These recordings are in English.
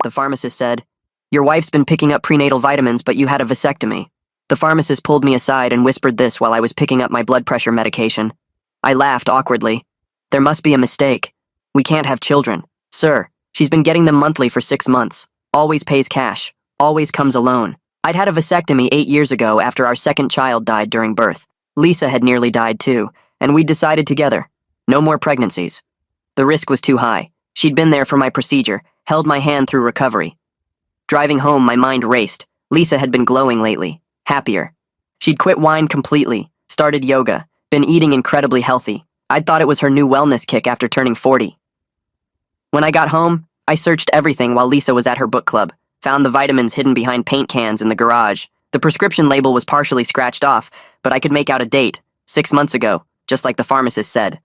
The pharmacist said, "Your wife's been picking up prenatal vitamins, but you had a vasectomy." The pharmacist pulled me aside and whispered this while I was picking up my blood pressure medication. I laughed awkwardly. "There must be a mistake. We can't have children." "Sir, she's been getting them monthly for 6 months. Always pays cash. Always comes alone." I'd had a vasectomy 8 years ago after our second child died during birth. Lisa had nearly died too, and we'd decided together, no more pregnancies. The risk was too high. She'd been there for my procedure, held my hand through recovery. Driving home, my mind raced. Lisa had been glowing lately, happier. She'd quit wine completely, started yoga, been eating incredibly healthy. I'd thought it was her new wellness kick after turning 40. When I got home, I searched everything while Lisa was at her book club, found the vitamins hidden behind paint cans in the garage. The prescription label was partially scratched off, but I could make out a date, 6 months ago, just like the pharmacist said.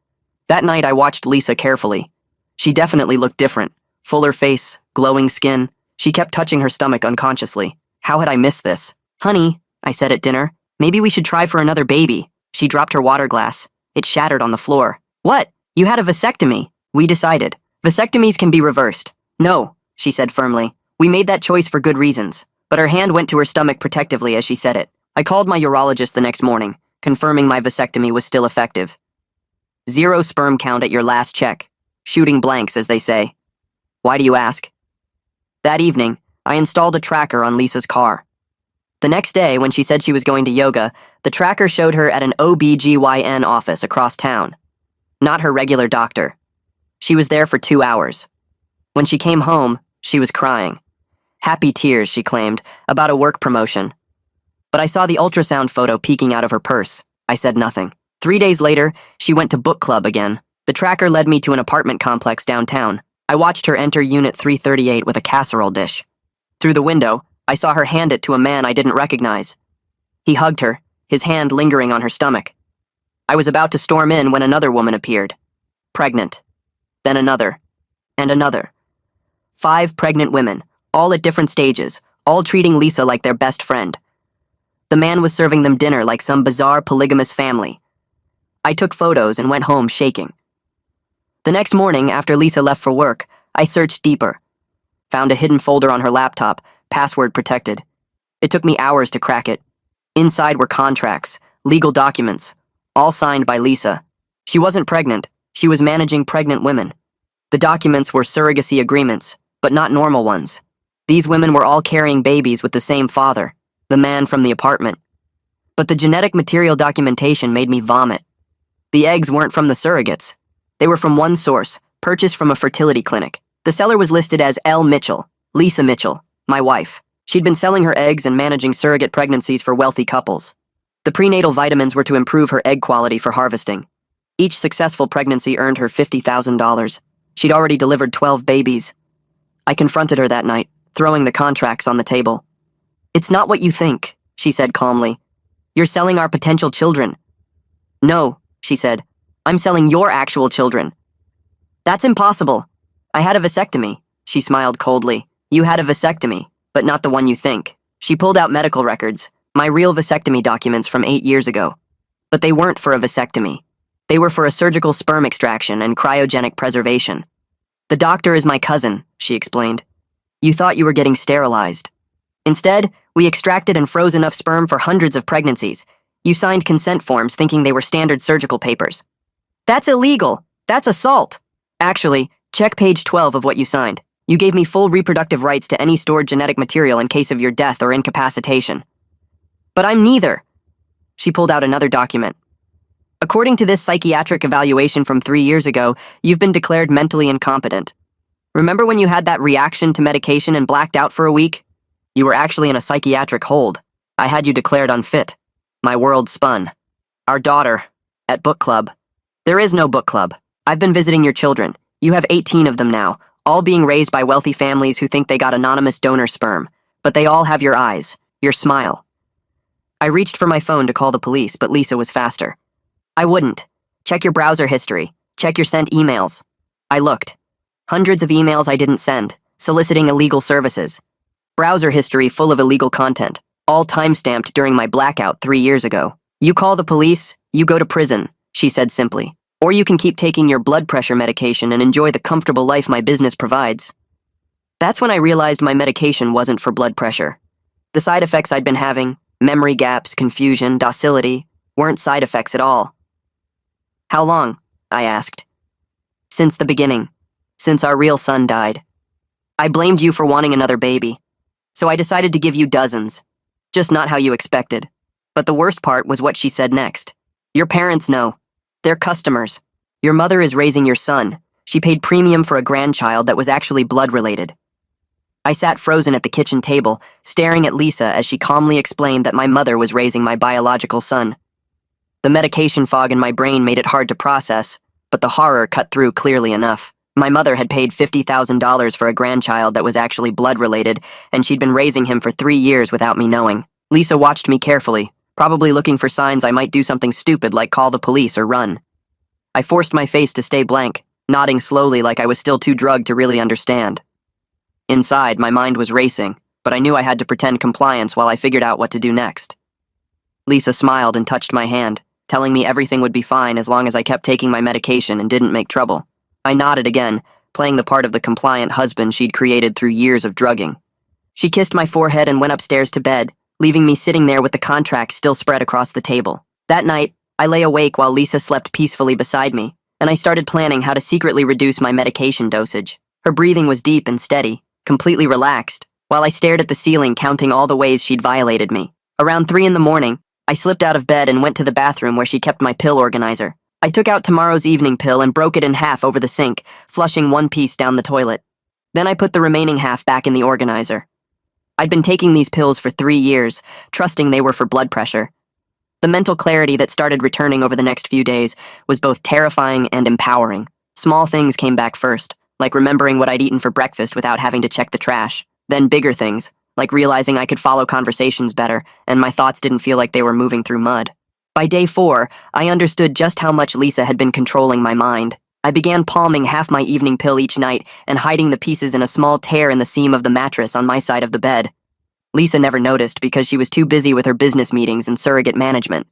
That night I watched Lisa carefully. She definitely looked different. Fuller face, glowing skin. She kept touching her stomach unconsciously. How had I missed this? "Honey," I said at dinner, "maybe we should try for another baby." She dropped her water glass. It shattered on the floor. "What? You had a vasectomy?" "We decided. Vasectomies can be reversed." "No," she said firmly. "We made that choice for good reasons." But her hand went to her stomach protectively as she said it. I called my urologist the next morning, confirming my vasectomy was still effective. 0 sperm count at your last check. Shooting blanks, as they say. Why do you ask? That evening, I installed a tracker on Lisa's car. The next day, when she said she was going to yoga, the tracker showed her at an OB/GYN office across town. Not her regular doctor. She was there for 2 hours. When she came home, she was crying. Happy tears, she claimed, about a work promotion. But I saw the ultrasound photo peeking out of her purse. I said nothing. 3 days later, she went to book club again. The tracker led me to an apartment complex downtown. I watched her enter Unit 338 with a casserole dish. Through the window, I saw her hand it to a man I didn't recognize. He hugged her, his hand lingering on her stomach. I was about to storm in when another woman appeared. Pregnant. Then another. And another. 5 pregnant women, all at different stages, all treating Lisa like their best friend. The man was serving them dinner like some bizarre polygamous family. I took photos and went home shaking. The next morning, after Lisa left for work, I searched deeper. Found a hidden folder on her laptop, password protected. It took me hours to crack it. Inside were contracts, legal documents, all signed by Lisa. She wasn't pregnant. She was managing pregnant women. The documents were surrogacy agreements, but not normal ones. These women were all carrying babies with the same father, the man from the apartment. But the genetic material documentation made me vomit. The eggs weren't from the surrogates. They were from one source, purchased from a fertility clinic. The seller was listed as L. Mitchell, Lisa Mitchell, my wife. She'd been selling her eggs and managing surrogate pregnancies for wealthy couples. The prenatal vitamins were to improve her egg quality for harvesting. Each successful pregnancy earned her $50,000. She'd already delivered 12 babies. I confronted her that night, throwing the contracts on the table. "It's not what you think," she said calmly. "You're selling our potential children." "No," she said. "I'm selling your actual children." "That's impossible." "I had a vasectomy," she smiled coldly. "You had a vasectomy, but not the one you think." She pulled out medical records, my real vasectomy documents from 8 years ago. But they weren't for a vasectomy. They were for a surgical sperm extraction and cryogenic preservation. "The doctor is my cousin," she explained. "You thought you were getting sterilized. Instead, we extracted and froze enough sperm for hundreds of pregnancies. You signed consent forms thinking they were standard surgical papers." "That's illegal. That's assault." "Actually, check page 12 of what you signed. You gave me full reproductive rights to any stored genetic material in case of your death or incapacitation." "But I'm neither." She pulled out another document. "According to this psychiatric evaluation from 3 years ago, you've been declared mentally incompetent. Remember when you had that reaction to medication and blacked out for a week? You were actually in a psychiatric hold. I had you declared unfit." My world spun. "Our daughter, at book club." "There is no book club. I've been visiting your children. You have 18 of them now, all being raised by wealthy families who think they got anonymous donor sperm. But they all have your eyes, your smile." I reached for my phone to call the police, but Lisa was faster. "I wouldn't. Check your browser history. Check your sent emails." I looked. Hundreds of emails I didn't send, soliciting illegal services. Browser history full of illegal content, all time-stamped during my blackout 3 years ago. "You call the police, you go to prison," she said simply. "Or you can keep taking your blood pressure medication and enjoy the comfortable life my business provides." That's when I realized my medication wasn't for blood pressure. The side effects I'd been having, memory gaps, confusion, docility, weren't side effects at all. How long? I asked. Since the beginning. Since our real son died. I blamed you for wanting another baby. So I decided to give you dozens. Just not how you expected. But the worst part was what she said next. Your parents know. They're customers. Your mother is raising your son. She paid premium for a grandchild that was actually blood-related. I sat frozen at the kitchen table, staring at Lisa as she calmly explained that my mother was raising my biological son. The medication fog in my brain made it hard to process, but the horror cut through clearly enough. My mother had paid $50,000 for a grandchild that was actually blood-related, and she'd been raising him for 3 years without me knowing. Lisa watched me carefully, probably looking for signs I might do something stupid like call the police or run. I forced my face to stay blank, nodding slowly like I was still too drugged to really understand. Inside, my mind was racing, but I knew I had to pretend compliance while I figured out what to do next. Lisa smiled and touched my hand, telling me everything would be fine as long as I kept taking my medication and didn't make trouble. I nodded again, playing the part of the compliant husband she'd created through years of drugging. She kissed my forehead and went upstairs to bed, leaving me sitting there with the contract still spread across the table. That night, I lay awake while Lisa slept peacefully beside me, and I started planning how to secretly reduce my medication dosage. Her breathing was deep and steady, completely relaxed, while I stared at the ceiling counting all the ways she'd violated me. Around 3 in the morning, I slipped out of bed and went to the bathroom where she kept my pill organizer. I took out tomorrow's evening pill and broke it in half over the sink, flushing one piece down the toilet. Then I put the remaining half back in the organizer. I'd been taking these pills for 3 years, trusting they were for blood pressure. The mental clarity that started returning over the next few days was both terrifying and empowering. Small things came back first, like remembering what I'd eaten for breakfast without having to check the trash. Then bigger things, like realizing I could follow conversations better, and my thoughts didn't feel like they were moving through mud. By day 4, I understood just how much Lisa had been controlling my mind. I began palming half my evening pill each night and hiding the pieces in a small tear in the seam of the mattress on my side of the bed. Lisa never noticed because she was too busy with her business meetings and surrogate management.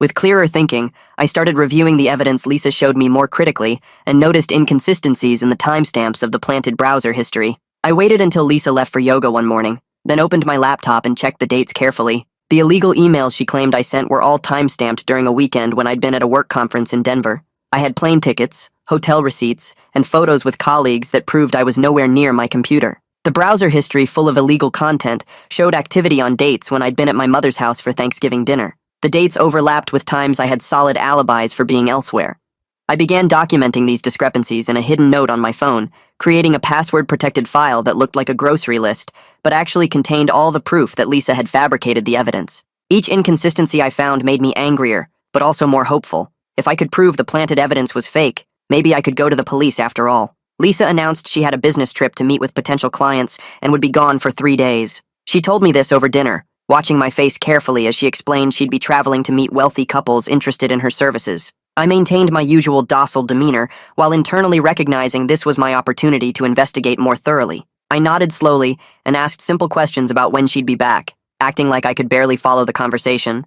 With clearer thinking, I started reviewing the evidence Lisa showed me more critically and noticed inconsistencies in the timestamps of the planted browser history. I waited until Lisa left for yoga one morning, then opened my laptop and checked the dates carefully. The illegal emails she claimed I sent were all timestamped during a weekend when I'd been at a work conference in Denver. I had plane tickets, hotel receipts, and photos with colleagues that proved I was nowhere near my computer. The browser history, full of illegal content, showed activity on dates when I'd been at my mother's house for Thanksgiving dinner. The dates overlapped with times I had solid alibis for being elsewhere. I began documenting these discrepancies in a hidden note on my phone, creating a password-protected file that looked like a grocery list, but actually contained all the proof that Lisa had fabricated the evidence. Each inconsistency I found made me angrier, but also more hopeful. If I could prove the planted evidence was fake, maybe I could go to the police after all. Lisa announced she had a business trip to meet with potential clients and would be gone for 3 days. She told me this over dinner, watching my face carefully as she explained she'd be traveling to meet wealthy couples interested in her services. I maintained my usual docile demeanor while internally recognizing this was my opportunity to investigate more thoroughly. I nodded slowly and asked simple questions about when she'd be back, acting like I could barely follow the conversation.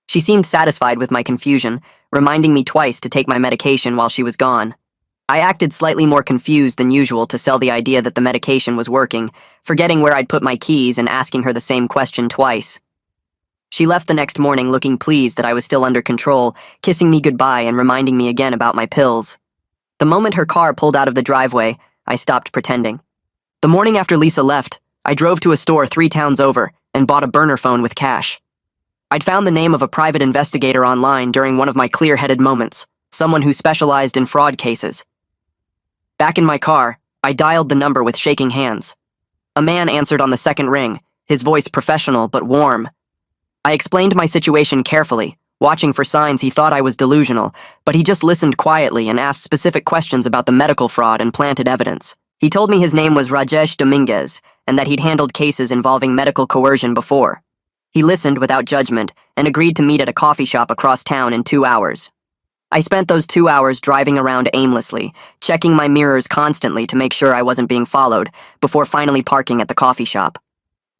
She seemed satisfied with my confusion, reminding me twice to take my medication while she was gone. I acted slightly more confused than usual to sell the idea that the medication was working, forgetting where I'd put my keys and asking her the same question twice. She left the next morning looking pleased that I was still under control, kissing me goodbye and reminding me again about my pills. The moment her car pulled out of the driveway, I stopped pretending. The morning after Lisa left, I drove to a store 3 towns over and bought a burner phone with cash. I'd found the name of a private investigator online during one of my clear-headed moments, someone who specialized in fraud cases. Back in my car, I dialed the number with shaking hands. A man answered on the second ring, his voice professional but warm. I explained my situation carefully, watching for signs he thought I was delusional, but he just listened quietly and asked specific questions about the medical fraud and planted evidence. He told me his name was Rajesh Dominguez and that he'd handled cases involving medical coercion before. He listened without judgment and agreed to meet at a coffee shop across town in 2 hours. I spent those 2 hours driving around aimlessly, checking my mirrors constantly to make sure I wasn't being followed, before finally parking at the coffee shop.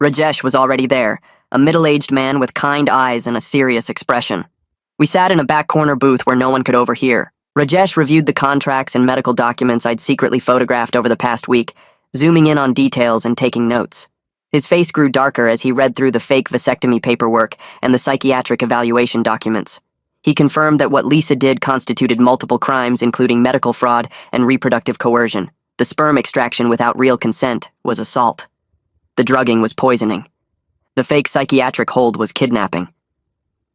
Rajesh was already there, a middle-aged man with kind eyes and a serious expression. We sat in a back corner booth where no one could overhear. Rajesh reviewed the contracts and medical documents I'd secretly photographed over the past week, zooming in on details and taking notes. His face grew darker as he read through the fake vasectomy paperwork and the psychiatric evaluation documents. He confirmed that what Lisa did constituted multiple crimes, including medical fraud and reproductive coercion. The sperm extraction without real consent was assault. The drugging was poisoning. The fake psychiatric hold was kidnapping.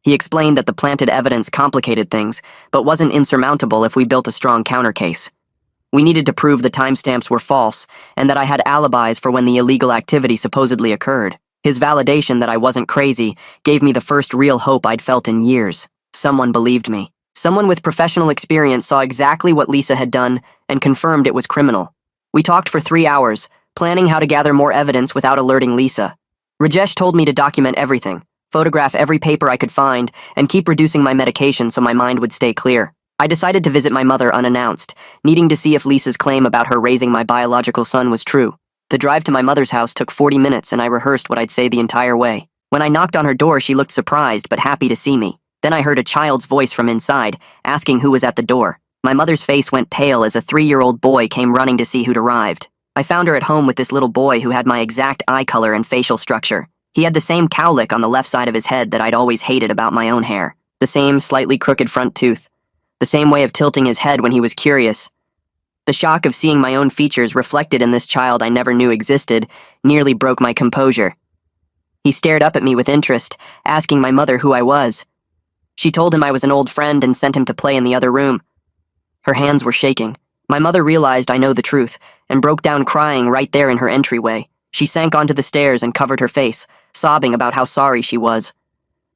He explained that the planted evidence complicated things, but wasn't insurmountable if we built a strong countercase. We needed to prove the timestamps were false, and that I had alibis for when the illegal activity supposedly occurred. His validation that I wasn't crazy gave me the first real hope I'd felt in years. Someone believed me. Someone with professional experience saw exactly what Lisa had done and confirmed it was criminal. We talked for 3 hours, planning how to gather more evidence without alerting Lisa. Rajesh told me to document everything, photograph every paper I could find, and keep reducing my medication so my mind would stay clear. I decided to visit my mother unannounced, needing to see if Lisa's claim about her raising my biological son was true. The drive to my mother's house took 40 minutes, and I rehearsed what I'd say the entire way. When I knocked on her door, she looked surprised but happy to see me. Then I heard a child's voice from inside, asking who was at the door. My mother's face went pale as a 3-year-old boy came running to see who'd arrived. I found her at home with this little boy who had my exact eye color and facial structure. He had the same cowlick on the left side of his head that I'd always hated about my own hair. The same slightly crooked front tooth. The same way of tilting his head when he was curious. The shock of seeing my own features reflected in this child I never knew existed nearly broke my composure. He stared up at me with interest, asking my mother who I was. She told him I was an old friend and sent him to play in the other room. Her hands were shaking. My mother realized I know the truth and broke down crying right there in her entryway. She sank onto the stairs and covered her face, sobbing about how sorry she was.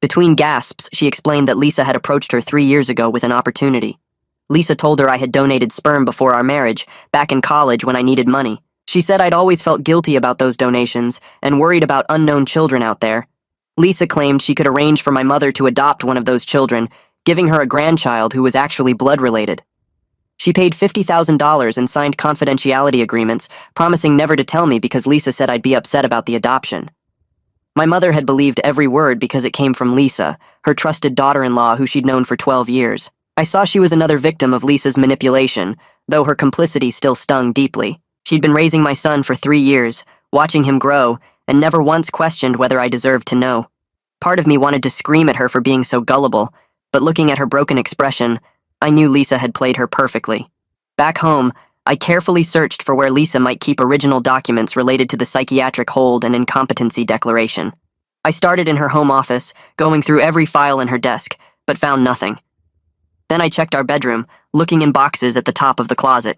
Between gasps, she explained that Lisa had approached her 3 years ago with an opportunity. Lisa told her I had donated sperm before our marriage, back in college when I needed money. She said I'd always felt guilty about those donations and worried about unknown children out there. Lisa claimed she could arrange for my mother to adopt one of those children, giving her a grandchild who was actually blood-related. She paid $50,000 and signed confidentiality agreements, promising never to tell me because Lisa said I'd be upset about the adoption. My mother had believed every word because it came from Lisa, her trusted daughter-in-law who she'd known for 12 years. I saw she was another victim of Lisa's manipulation, though her complicity still stung deeply. She'd been raising my son for 3 years, watching him grow, and never once questioned whether I deserved to know. Part of me wanted to scream at her for being so gullible, but looking at her broken expression, I knew Lisa had played her perfectly. Back home, I carefully searched for where Lisa might keep original documents related to the psychiatric hold and incompetency declaration. I started in her home office, going through every file in her desk, but found nothing. Then I checked our bedroom, looking in boxes at the top of the closet.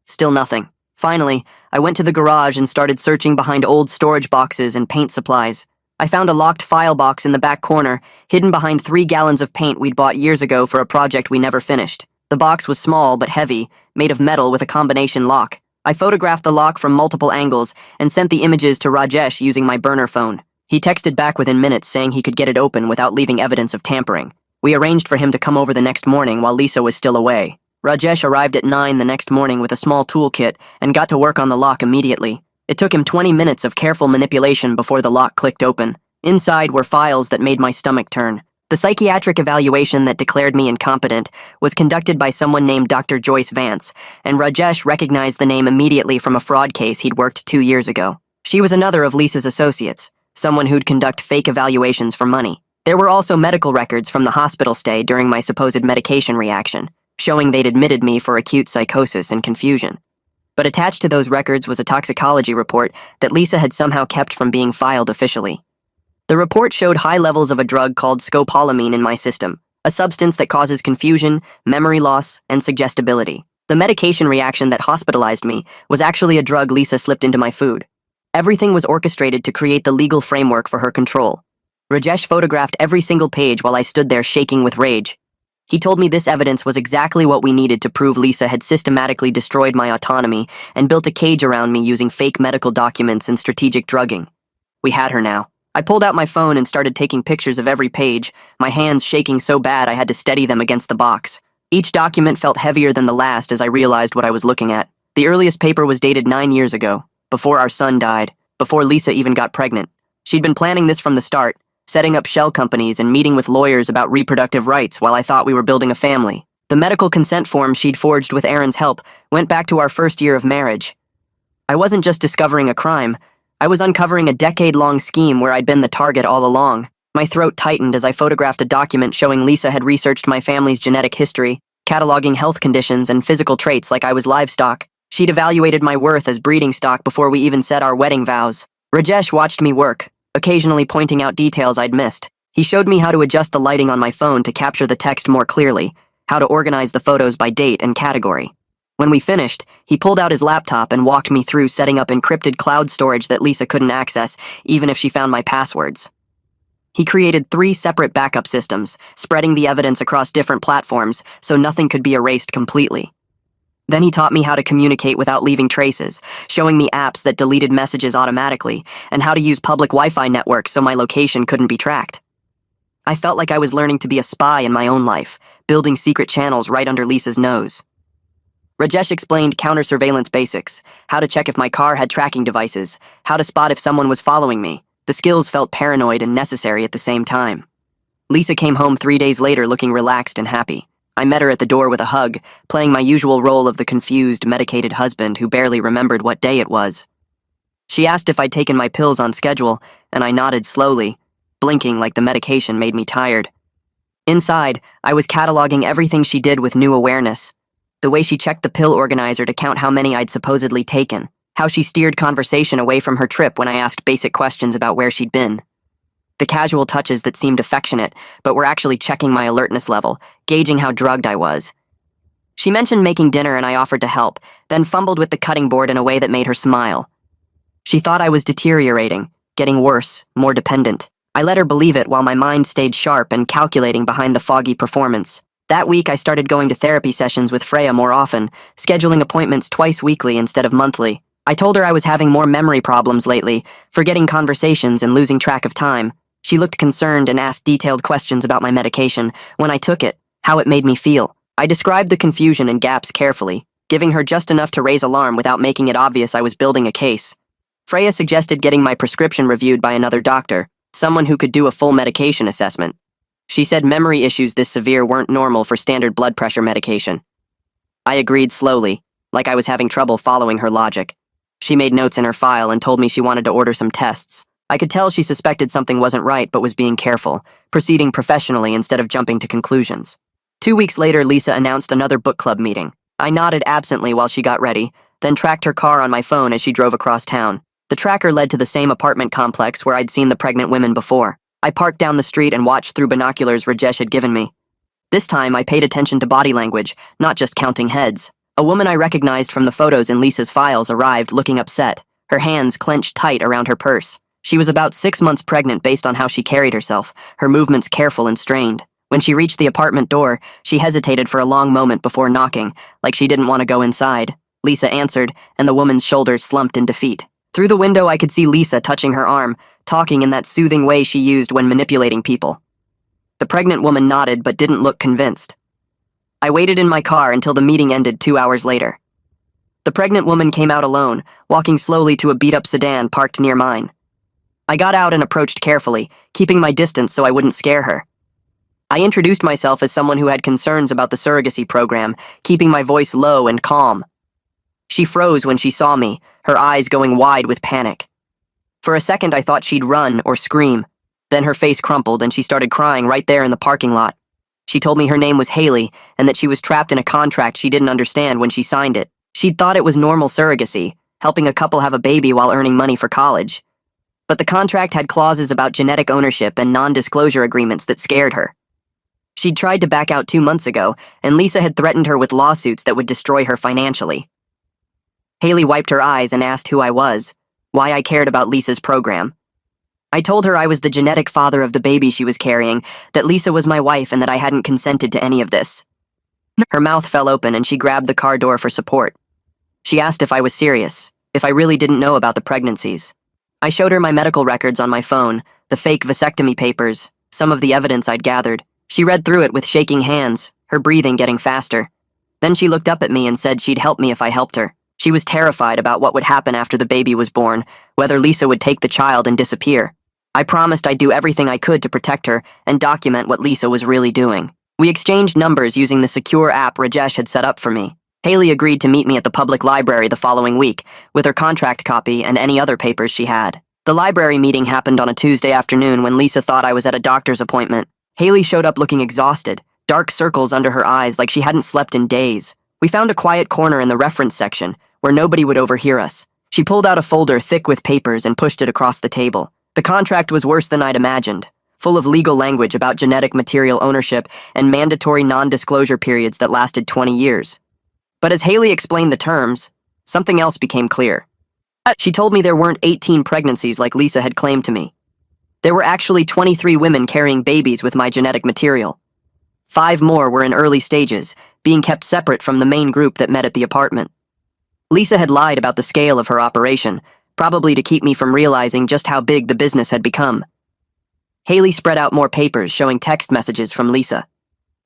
Still nothing. Finally, I went to the garage and started searching behind old storage boxes and paint supplies. I found a locked file box in the back corner, hidden behind 3 gallons of paint we'd bought years ago for a project we never finished. The box was small but heavy, made of metal with a combination lock. I photographed the lock from multiple angles and sent the images to Rajesh using my burner phone. He texted back within minutes saying he could get it open without leaving evidence of tampering. We arranged for him to come over the next morning while Lisa was still away. Rajesh arrived at 9 the next morning with a small toolkit and got to work on the lock immediately. It took him 20 minutes of careful manipulation before the lock clicked open. Inside were files that made my stomach turn. The psychiatric evaluation that declared me incompetent was conducted by someone named Dr. Joyce Vance, and Rajesh recognized the name immediately from a fraud case he'd worked 2 years ago. She was another of Lisa's associates, someone who'd conduct fake evaluations for money. There were also medical records from the hospital stay during my supposed medication reaction, showing they'd admitted me for acute psychosis and confusion. But attached to those records was a toxicology report that Lisa had somehow kept from being filed officially. The report showed high levels of a drug called scopolamine in my system, a substance that causes confusion, memory loss, and suggestibility. The medication reaction that hospitalized me was actually a drug Lisa slipped into my food. Everything was orchestrated to create the legal framework for her control. Rajesh photographed every single page while I stood there shaking with rage. He told me this evidence was exactly what we needed to prove Lisa had systematically destroyed my autonomy and built a cage around me using fake medical documents and strategic drugging. We had her now. I pulled out my phone and started taking pictures of every page, my hands shaking so bad I had to steady them against the box. Each document felt heavier than the last as I realized what I was looking at. The earliest paper was dated 9 years ago, before our son died, before Lisa even got pregnant. She'd been planning this from the start, setting up shell companies and meeting with lawyers about reproductive rights while I thought we were building a family. The medical consent form she'd forged with Aaron's help went back to our first year of marriage. I wasn't just discovering a crime, I was uncovering a decade-long scheme where I'd been the target all along. My throat tightened as I photographed a document showing Lisa had researched my family's genetic history, cataloging health conditions and physical traits like I was livestock. She'd evaluated my worth as breeding stock before we even said our wedding vows. Rajesh watched me work, occasionally pointing out details I'd missed. He showed me how to adjust the lighting on my phone to capture the text more clearly, how to organize the photos by date and category. When we finished, he pulled out his laptop and walked me through setting up encrypted cloud storage that Lisa couldn't access, even if she found my passwords. He created 3 separate backup systems, spreading the evidence across different platforms so nothing could be erased completely. Then he taught me how to communicate without leaving traces, showing me apps that deleted messages automatically, and how to use public Wi-Fi networks so my location couldn't be tracked. I felt like I was learning to be a spy in my own life, building secret channels right under Lisa's nose. Rajesh explained counter-surveillance basics, how to check if my car had tracking devices, how to spot if someone was following me. The skills felt paranoid and necessary at the same time. Lisa came home 3 days later looking relaxed and happy. I met her at the door with a hug, playing my usual role of the confused, medicated husband who barely remembered what day it was. She asked if I'd taken my pills on schedule, and I nodded slowly, blinking like the medication made me tired. Inside, I was cataloging everything she did with new awareness. The way she checked the pill organizer to count how many I'd supposedly taken, how she steered conversation away from her trip when I asked basic questions about where she'd been. The casual touches that seemed affectionate, but were actually checking my alertness level, gauging how drugged I was. She mentioned making dinner and I offered to help, then fumbled with the cutting board in a way that made her smile. She thought I was deteriorating, getting worse, more dependent. I let her believe it while my mind stayed sharp and calculating behind the foggy performance. That week, I started going to therapy sessions with Freya more often, scheduling appointments twice weekly instead of monthly. I told her I was having more memory problems lately, forgetting conversations and losing track of time. She looked concerned and asked detailed questions about my medication, when I took it, how it made me feel. I described the confusion and gaps carefully, giving her just enough to raise alarm without making it obvious I was building a case. Freya suggested getting my prescription reviewed by another doctor, someone who could do a full medication assessment. She said memory issues this severe weren't normal for standard blood pressure medication. I agreed slowly, like I was having trouble following her logic. She made notes in her file and told me she wanted to order some tests. I could tell she suspected something wasn't right but was being careful, proceeding professionally instead of jumping to conclusions. 2 weeks later, Lisa announced another book club meeting. I nodded absently while she got ready, then tracked her car on my phone as she drove across town. The tracker led to the same apartment complex where I'd seen the pregnant women before. I parked down the street and watched through binoculars Rajesh had given me. This time, I paid attention to body language, not just counting heads. A woman I recognized from the photos in Lisa's files arrived looking upset, her hands clenched tight around her purse. She was about 6 months pregnant based on how she carried herself, her movements careful and strained. When she reached the apartment door, she hesitated for a long moment before knocking, like she didn't want to go inside. Lisa answered, and the woman's shoulders slumped in defeat. Through the window, I could see Lisa touching her arm, talking in that soothing way she used when manipulating people. The pregnant woman nodded but didn't look convinced. I waited in my car until the meeting ended 2 hours later. The pregnant woman came out alone, walking slowly to a beat-up sedan parked near mine. I got out and approached carefully, keeping my distance so I wouldn't scare her. I introduced myself as someone who had concerns about the surrogacy program, keeping my voice low and calm. She froze when she saw me, her eyes going wide with panic. For a second, I thought she'd run or scream. Then her face crumpled and she started crying right there in the parking lot. She told me her name was Haley and that she was trapped in a contract she didn't understand when she signed it. She'd thought it was normal surrogacy, helping a couple have a baby while earning money for college. But the contract had clauses about genetic ownership and non-disclosure agreements that scared her. She'd tried to back out 2 months ago, and Lisa had threatened her with lawsuits that would destroy her financially. Haley wiped her eyes and asked who I was, why I cared about Lisa's program. I told her I was the genetic father of the baby she was carrying, that Lisa was my wife and that I hadn't consented to any of this. Her mouth fell open and she grabbed the car door for support. She asked if I was serious, if I really didn't know about the pregnancies. I showed her my medical records on my phone, the fake vasectomy papers, some of the evidence I'd gathered. She read through it with shaking hands, her breathing getting faster. Then she looked up at me and said she'd help me if I helped her. She was terrified about what would happen after the baby was born, whether Lisa would take the child and disappear. I promised I'd do everything I could to protect her and document what Lisa was really doing. We exchanged numbers using the secure app Rajesh had set up for me. Haley agreed to meet me at the public library the following week, with her contract copy and any other papers she had. The library meeting happened on a Tuesday afternoon when Lisa thought I was at a doctor's appointment. Haley showed up looking exhausted, dark circles under her eyes like she hadn't slept in days. We found a quiet corner in the reference section, where nobody would overhear us. She pulled out a folder thick with papers and pushed it across the table. The contract was worse than I'd imagined, full of legal language about genetic material ownership and mandatory non-disclosure periods that lasted 20 years. But as Haley explained the terms, something else became clear. She told me there weren't 18 pregnancies like Lisa had claimed to me. There were actually 23 women carrying babies with my genetic material. 5 more were in early stages, being kept separate from the main group that met at the apartment. Lisa had lied about the scale of her operation, probably to keep me from realizing just how big the business had become. Haley spread out more papers showing text messages from Lisa.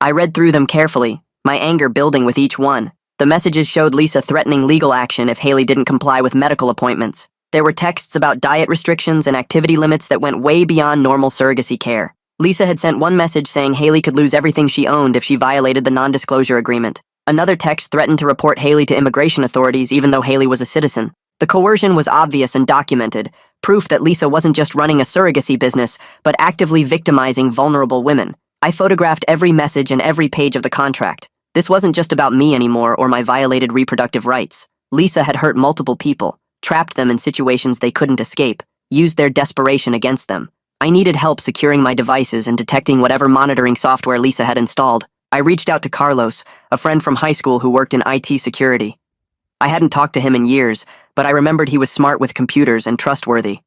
I read through them carefully, my anger building with each one. The messages showed Lisa threatening legal action if Haley didn't comply with medical appointments. There were texts about diet restrictions and activity limits that went way beyond normal surrogacy care. Lisa had sent one message saying Haley could lose everything she owned if she violated the non-disclosure agreement. Another text threatened to report Haley to immigration authorities even though Haley was a citizen. The coercion was obvious and documented, proof that Lisa wasn't just running a surrogacy business, but actively victimizing vulnerable women. I photographed every message and every page of the contract. This wasn't just about me anymore or my violated reproductive rights. Lisa had hurt multiple people, trapped them in situations they couldn't escape, used their desperation against them. I needed help securing my devices and detecting whatever monitoring software Lisa had installed. I reached out to Carlos, a friend from high school who worked in IT security. I hadn't talked to him in years, but I remembered he was smart with computers and trustworthy.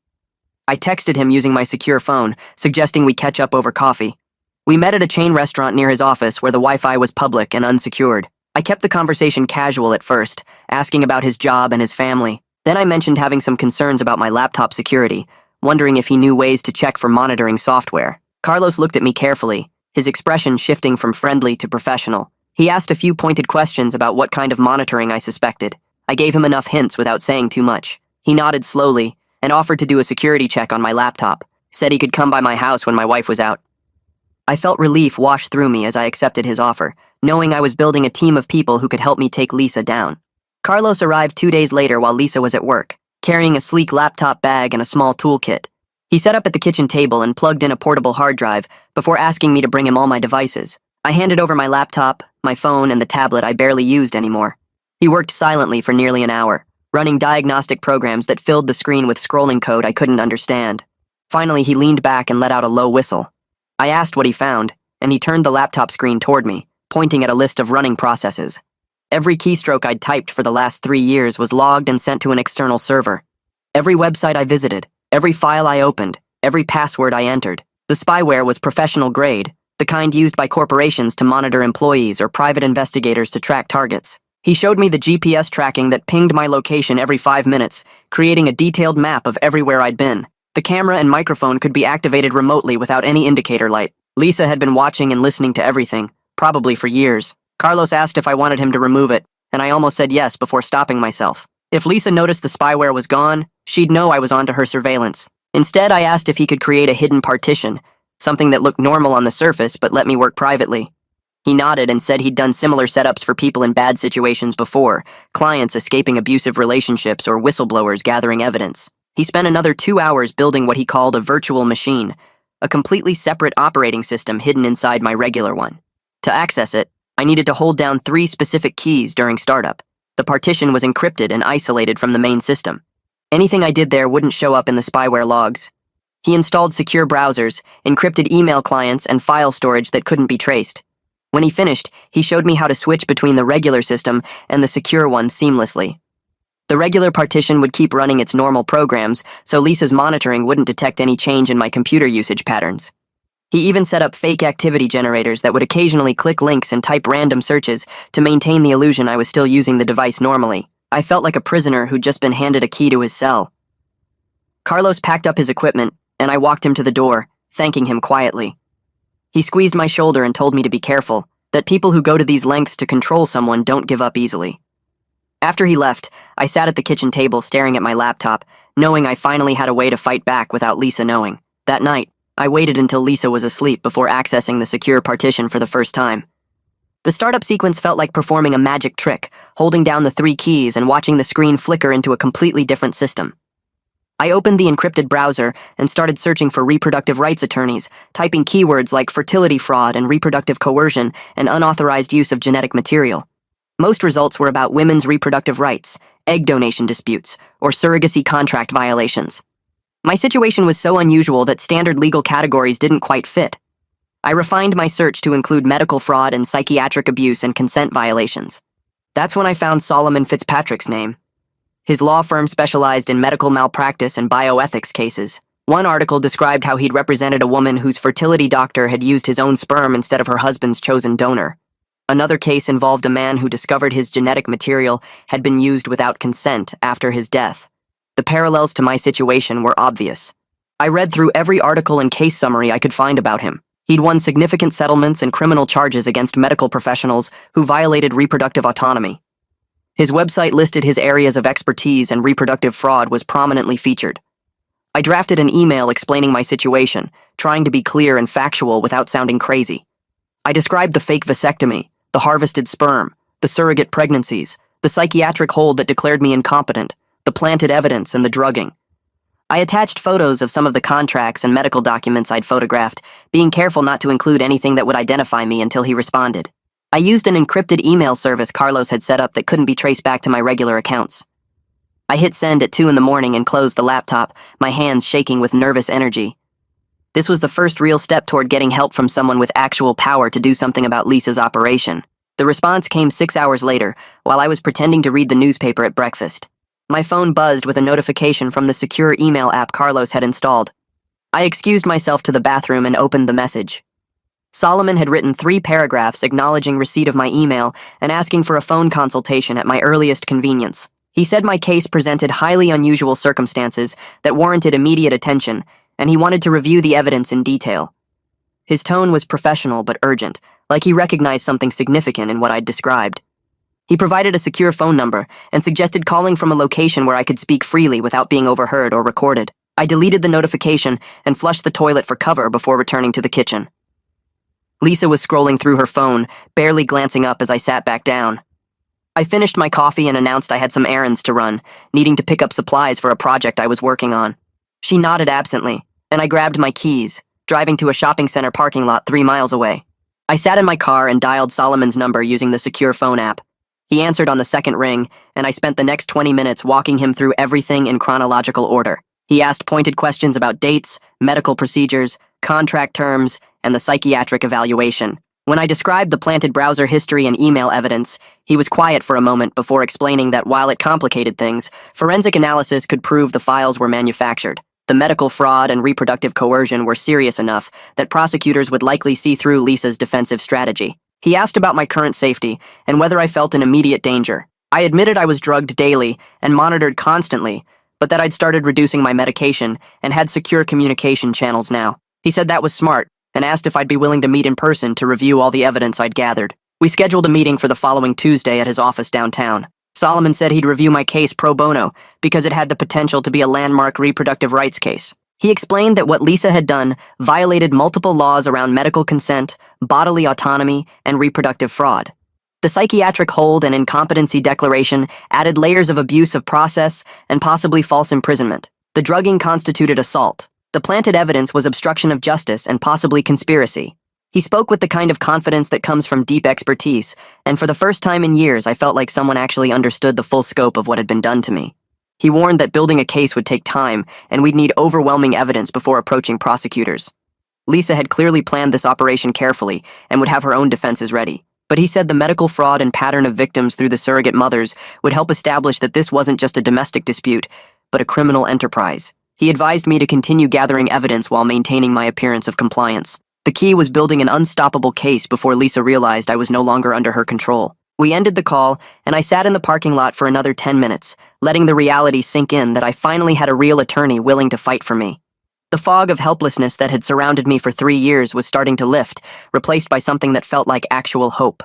I texted him using my secure phone, suggesting we catch up over coffee. We met at a chain restaurant near his office where the Wi-Fi was public and unsecured. I kept the conversation casual at first, asking about his job and his family. Then I mentioned having some concerns about my laptop security, wondering if he knew ways to check for monitoring software. Carlos looked at me carefully, his expression shifting from friendly to professional. He asked a few pointed questions about what kind of monitoring I suspected. I gave him enough hints without saying too much. He nodded slowly and offered to do a security check on my laptop, said he could come by my house when my wife was out. I felt relief wash through me as I accepted his offer, knowing I was building a team of people who could help me take Lisa down. Carlos arrived 2 days later while Lisa was at work, carrying a sleek laptop bag and a small toolkit. He set up at the kitchen table and plugged in a portable hard drive before asking me to bring him all my devices. I handed over my laptop, my phone, and the tablet I barely used anymore. He worked silently for nearly an hour, running diagnostic programs that filled the screen with scrolling code I couldn't understand. Finally, he leaned back and let out a low whistle. I asked what he found, and he turned the laptop screen toward me, pointing at a list of running processes. Every keystroke I'd typed for the last 3 years was logged and sent to an external server. Every website I visited, every file I opened, every password I entered. The spyware was professional grade, the kind used by corporations to monitor employees or private investigators to track targets. He showed me the GPS tracking that pinged my location every 5 minutes, creating a detailed map of everywhere I'd been. The camera and microphone could be activated remotely without any indicator light. Lisa had been watching and listening to everything, probably for years. Carlos asked if I wanted him to remove it, and I almost said yes before stopping myself. If Lisa noticed the spyware was gone, she'd know I was onto her surveillance. Instead, I asked if he could create a hidden partition, something that looked normal on the surface but let me work privately. He nodded and said he'd done similar setups for people in bad situations before, clients escaping abusive relationships or whistleblowers gathering evidence. He spent another 2 hours building what he called a virtual machine, a completely separate operating system hidden inside my regular one. To access it, I needed to hold down 3 specific keys during startup. The partition was encrypted and isolated from the main system. Anything I did there wouldn't show up in the spyware logs. He installed secure browsers, encrypted email clients, and file storage that couldn't be traced. When he finished, he showed me how to switch between the regular system and the secure one seamlessly. The regular partition would keep running its normal programs, so Lisa's monitoring wouldn't detect any change in my computer usage patterns. He even set up fake activity generators that would occasionally click links and type random searches to maintain the illusion I was still using the device normally. I felt like a prisoner who'd just been handed a key to his cell. Carlos packed up his equipment, and I walked him to the door, thanking him quietly. He squeezed my shoulder and told me to be careful, that people who go to these lengths to control someone don't give up easily. After he left, I sat at the kitchen table staring at my laptop, knowing I finally had a way to fight back without Lisa knowing. That night, I waited until Lisa was asleep before accessing the secure partition for the first time. The startup sequence felt like performing a magic trick, holding down the 3 keys and watching the screen flicker into a completely different system. I opened the encrypted browser and started searching for reproductive rights attorneys, typing keywords like fertility fraud and reproductive coercion and unauthorized use of genetic material. Most results were about women's reproductive rights, egg donation disputes, or surrogacy contract violations. My situation was so unusual that standard legal categories didn't quite fit. I refined my search to include medical fraud and psychiatric abuse and consent violations. That's when I found Solomon Fitzpatrick's name. His law firm specialized in medical malpractice and bioethics cases. One article described how he'd represented a woman whose fertility doctor had used his own sperm instead of her husband's chosen donor. Another case involved a man who discovered his genetic material had been used without consent after his death. The parallels to my situation were obvious. I read through every article and case summary I could find about him. He'd won significant settlements and criminal charges against medical professionals who violated reproductive autonomy. His website listed his areas of expertise, and reproductive fraud was prominently featured. I drafted an email explaining my situation, trying to be clear and factual without sounding crazy. I described the fake vasectomy, the harvested sperm, the surrogate pregnancies, the psychiatric hold that declared me incompetent, the planted evidence, and the drugging. I attached photos of some of the contracts and medical documents I'd photographed, being careful not to include anything that would identify me until he responded. I used an encrypted email service Carlos had set up that couldn't be traced back to my regular accounts. I hit send at 2 a.m. and closed the laptop, my hands shaking with nervous energy. This was the first real step toward getting help from someone with actual power to do something about Lisa's operation. The response came 6 hours later, while I was pretending to read the newspaper at breakfast. My phone buzzed with a notification from the secure email app Carlos had installed. I excused myself to the bathroom and opened the message. Solomon had written 3 paragraphs acknowledging receipt of my email and asking for a phone consultation at my earliest convenience. He said my case presented highly unusual circumstances that warranted immediate attention, and he wanted to review the evidence in detail. His tone was professional but urgent, like he recognized something significant in what I'd described. He provided a secure phone number and suggested calling from a location where I could speak freely without being overheard or recorded. I deleted the notification and flushed the toilet for cover before returning to the kitchen. Lisa was scrolling through her phone, barely glancing up as I sat back down. I finished my coffee and announced I had some errands to run, needing to pick up supplies for a project I was working on. She nodded absently, and I grabbed my keys, driving to a shopping center parking lot 3 miles away. I sat in my car and dialed Solomon's number using the secure phone app. He answered on the second ring, and I spent the next 20 minutes walking him through everything in chronological order. He asked pointed questions about dates, medical procedures, contract terms, and the psychiatric evaluation. When I described the planted browser history and email evidence, he was quiet for a moment before explaining that while it complicated things, forensic analysis could prove the files were manufactured. The medical fraud and reproductive coercion were serious enough that prosecutors would likely see through Lisa's defensive strategy. He asked about my current safety and whether I felt in immediate danger. I admitted I was drugged daily and monitored constantly, but that I'd started reducing my medication and had secure communication channels now. He said that was smart and asked if I'd be willing to meet in person to review all the evidence I'd gathered. We scheduled a meeting for the following Tuesday at his office downtown. Solomon said he'd review my case pro bono because it had the potential to be a landmark reproductive rights case. He explained that what Lisa had done violated multiple laws around medical consent, bodily autonomy, and reproductive fraud. The psychiatric hold and incompetency declaration added layers of abuse of process and possibly false imprisonment. The drugging constituted assault. The planted evidence was obstruction of justice and possibly conspiracy. He spoke with the kind of confidence that comes from deep expertise, and for the first time in years I felt like someone actually understood the full scope of what had been done to me. He warned that building a case would take time, and we'd need overwhelming evidence before approaching prosecutors. Lisa had clearly planned this operation carefully and would have her own defenses ready. But he said the medical fraud and pattern of victims through the surrogate mothers would help establish that this wasn't just a domestic dispute, but a criminal enterprise. He advised me to continue gathering evidence while maintaining my appearance of compliance. The key was building an unstoppable case before Lisa realized I was no longer under her control. We ended the call, and I sat in the parking lot for another 10 minutes, letting the reality sink in that I finally had a real attorney willing to fight for me. The fog of helplessness that had surrounded me for 3 years was starting to lift, replaced by something that felt like actual hope.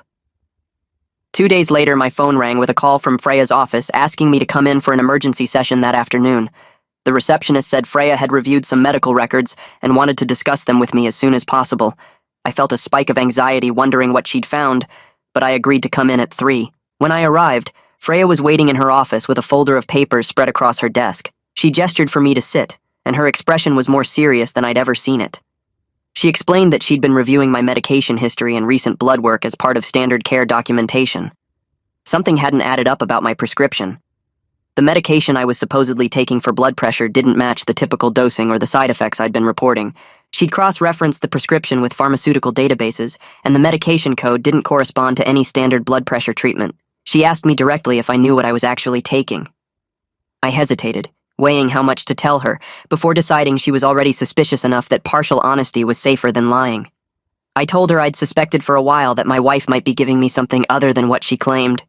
2 days later, my phone rang with a call from Freya's office asking me to come in for an emergency session that afternoon. The receptionist said Freya had reviewed some medical records and wanted to discuss them with me as soon as possible. I felt a spike of anxiety wondering what she'd found, but I agreed to come in at 3. When I arrived, Freya was waiting in her office with a folder of papers spread across her desk. She gestured for me to sit, and her expression was more serious than I'd ever seen it. She explained that she'd been reviewing my medication history and recent blood work as part of standard care documentation. Something hadn't added up about my prescription. The medication I was supposedly taking for blood pressure didn't match the typical dosing or the side effects I'd been reporting. She'd cross-referenced the prescription with pharmaceutical databases, and the medication code didn't correspond to any standard blood pressure treatment. She asked me directly if I knew what I was actually taking. I hesitated, weighing how much to tell her, before deciding she was already suspicious enough that partial honesty was safer than lying. I told her I'd suspected for a while that my wife might be giving me something other than what she claimed.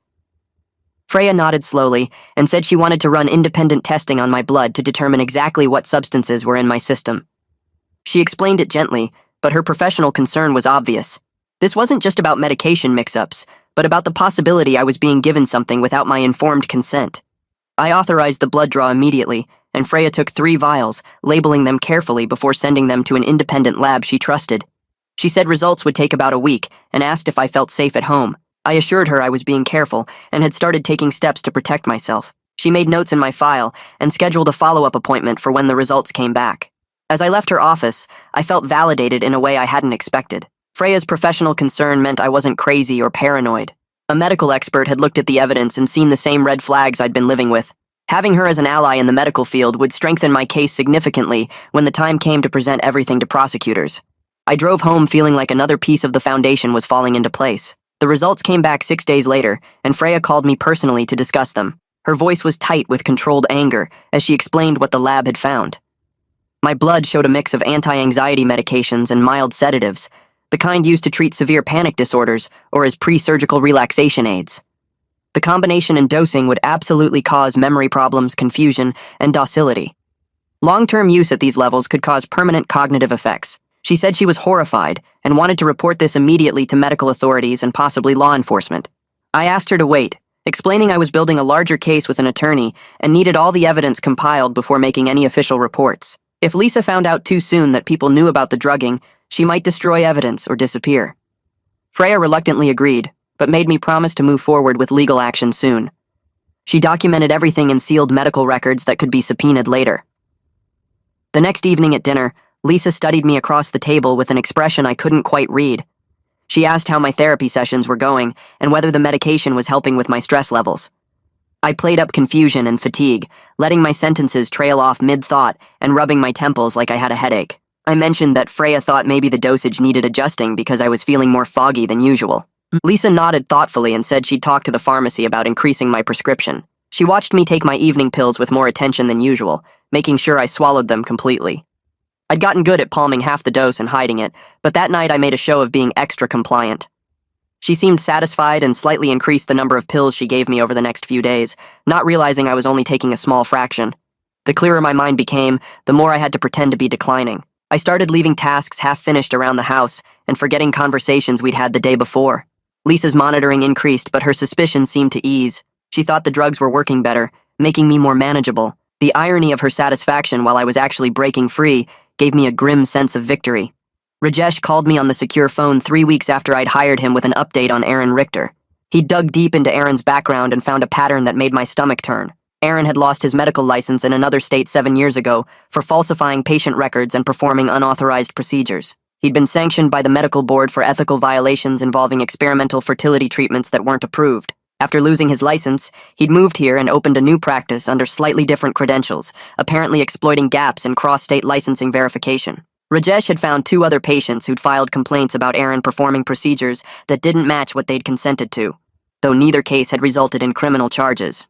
Freya nodded slowly and said she wanted to run independent testing on my blood to determine exactly what substances were in my system. She explained it gently, but her professional concern was obvious. This wasn't just about medication mix-ups, but about the possibility I was being given something without my informed consent. I authorized the blood draw immediately, and Freya took 3 vials, labeling them carefully before sending them to an independent lab she trusted. She said results would take about a week and asked if I felt safe at home. I assured her I was being careful and had started taking steps to protect myself. She made notes in my file and scheduled a follow-up appointment for when the results came back. As I left her office, I felt validated in a way I hadn't expected. Freya's professional concern meant I wasn't crazy or paranoid. A medical expert had looked at the evidence and seen the same red flags I'd been living with. Having her as an ally in the medical field would strengthen my case significantly when the time came to present everything to prosecutors. I drove home feeling like another piece of the foundation was falling into place. The results came back 6 days later, and Freya called me personally to discuss them. Her voice was tight with controlled anger as she explained what the lab had found. My blood showed a mix of anti-anxiety medications and mild sedatives, the kind used to treat severe panic disorders or as pre-surgical relaxation aids. The combination and dosing would absolutely cause memory problems, confusion, and docility. Long-term use at these levels could cause permanent cognitive effects. She said she was horrified and wanted to report this immediately to medical authorities and possibly law enforcement. I asked her to wait, explaining I was building a larger case with an attorney and needed all the evidence compiled before making any official reports. If Lisa found out too soon that people knew about the drugging, she might destroy evidence or disappear. Freya reluctantly agreed, but made me promise to move forward with legal action soon. She documented everything in sealed medical records that could be subpoenaed later. The next evening at dinner, Lisa studied me across the table with an expression I couldn't quite read. She asked how my therapy sessions were going and whether the medication was helping with my stress levels. I played up confusion and fatigue, letting my sentences trail off mid-thought and rubbing my temples like I had a headache. I mentioned that Freya thought maybe the dosage needed adjusting because I was feeling more foggy than usual. Lisa nodded thoughtfully and said she'd talk to the pharmacy about increasing my prescription. She watched me take my evening pills with more attention than usual, making sure I swallowed them completely. I'd gotten good at palming half the dose and hiding it, but that night I made a show of being extra compliant. She seemed satisfied and slightly increased the number of pills she gave me over the next few days, not realizing I was only taking a small fraction. The clearer my mind became, the more I had to pretend to be declining. I started leaving tasks half-finished around the house and forgetting conversations we'd had the day before. Lisa's monitoring increased, but her suspicions seemed to ease. She thought the drugs were working better, making me more manageable. The irony of her satisfaction while I was actually breaking free gave me a grim sense of victory. Rajesh called me on the secure phone 3 weeks after I'd hired him with an update on Aaron Richter. He dug deep into Aaron's background and found a pattern that made my stomach turn. Aaron had lost his medical license in another state 7 years ago for falsifying patient records and performing unauthorized procedures. He'd been sanctioned by the medical board for ethical violations involving experimental fertility treatments that weren't approved. After losing his license, he'd moved here and opened a new practice under slightly different credentials, apparently exploiting gaps in cross-state licensing verification. Rajesh had found 2 other patients who'd filed complaints about Aaron performing procedures that didn't match what they'd consented to, though neither case had resulted in criminal charges.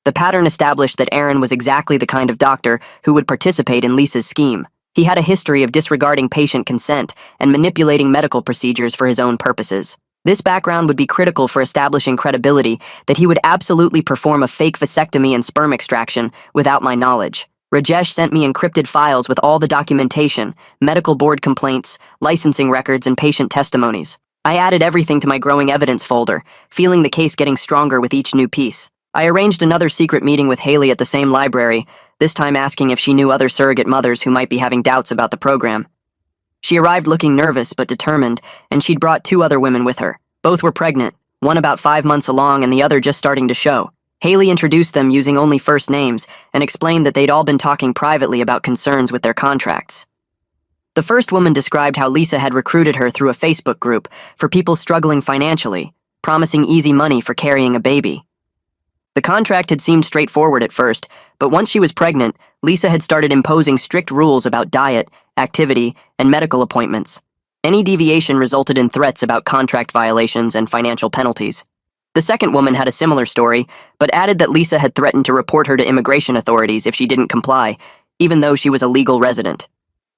The pattern established that Aaron was exactly the kind of doctor who would participate in Lisa's scheme. He had a history of disregarding patient consent and manipulating medical procedures for his own purposes. This background would be critical for establishing credibility that he would absolutely perform a fake vasectomy and sperm extraction without my knowledge. Rajesh sent me encrypted files with all the documentation, medical board complaints, licensing records, and patient testimonies. I added everything to my growing evidence folder, feeling the case getting stronger with each new piece. I arranged another secret meeting with Haley at the same library, this time asking if she knew other surrogate mothers who might be having doubts about the program. She arrived looking nervous but determined, and she'd brought 2 other women with her. Both were pregnant, one about 5 months along and the other just starting to show. Haley introduced them using only first names and explained that they'd all been talking privately about concerns with their contracts. The first woman described how Lisa had recruited her through a Facebook group for people struggling financially, promising easy money for carrying a baby. The contract had seemed straightforward at first, but once she was pregnant, Lisa had started imposing strict rules about diet, activity, and medical appointments. Any deviation resulted in threats about contract violations and financial penalties. The second woman had a similar story, but added that Lisa had threatened to report her to immigration authorities if she didn't comply, even though she was a legal resident.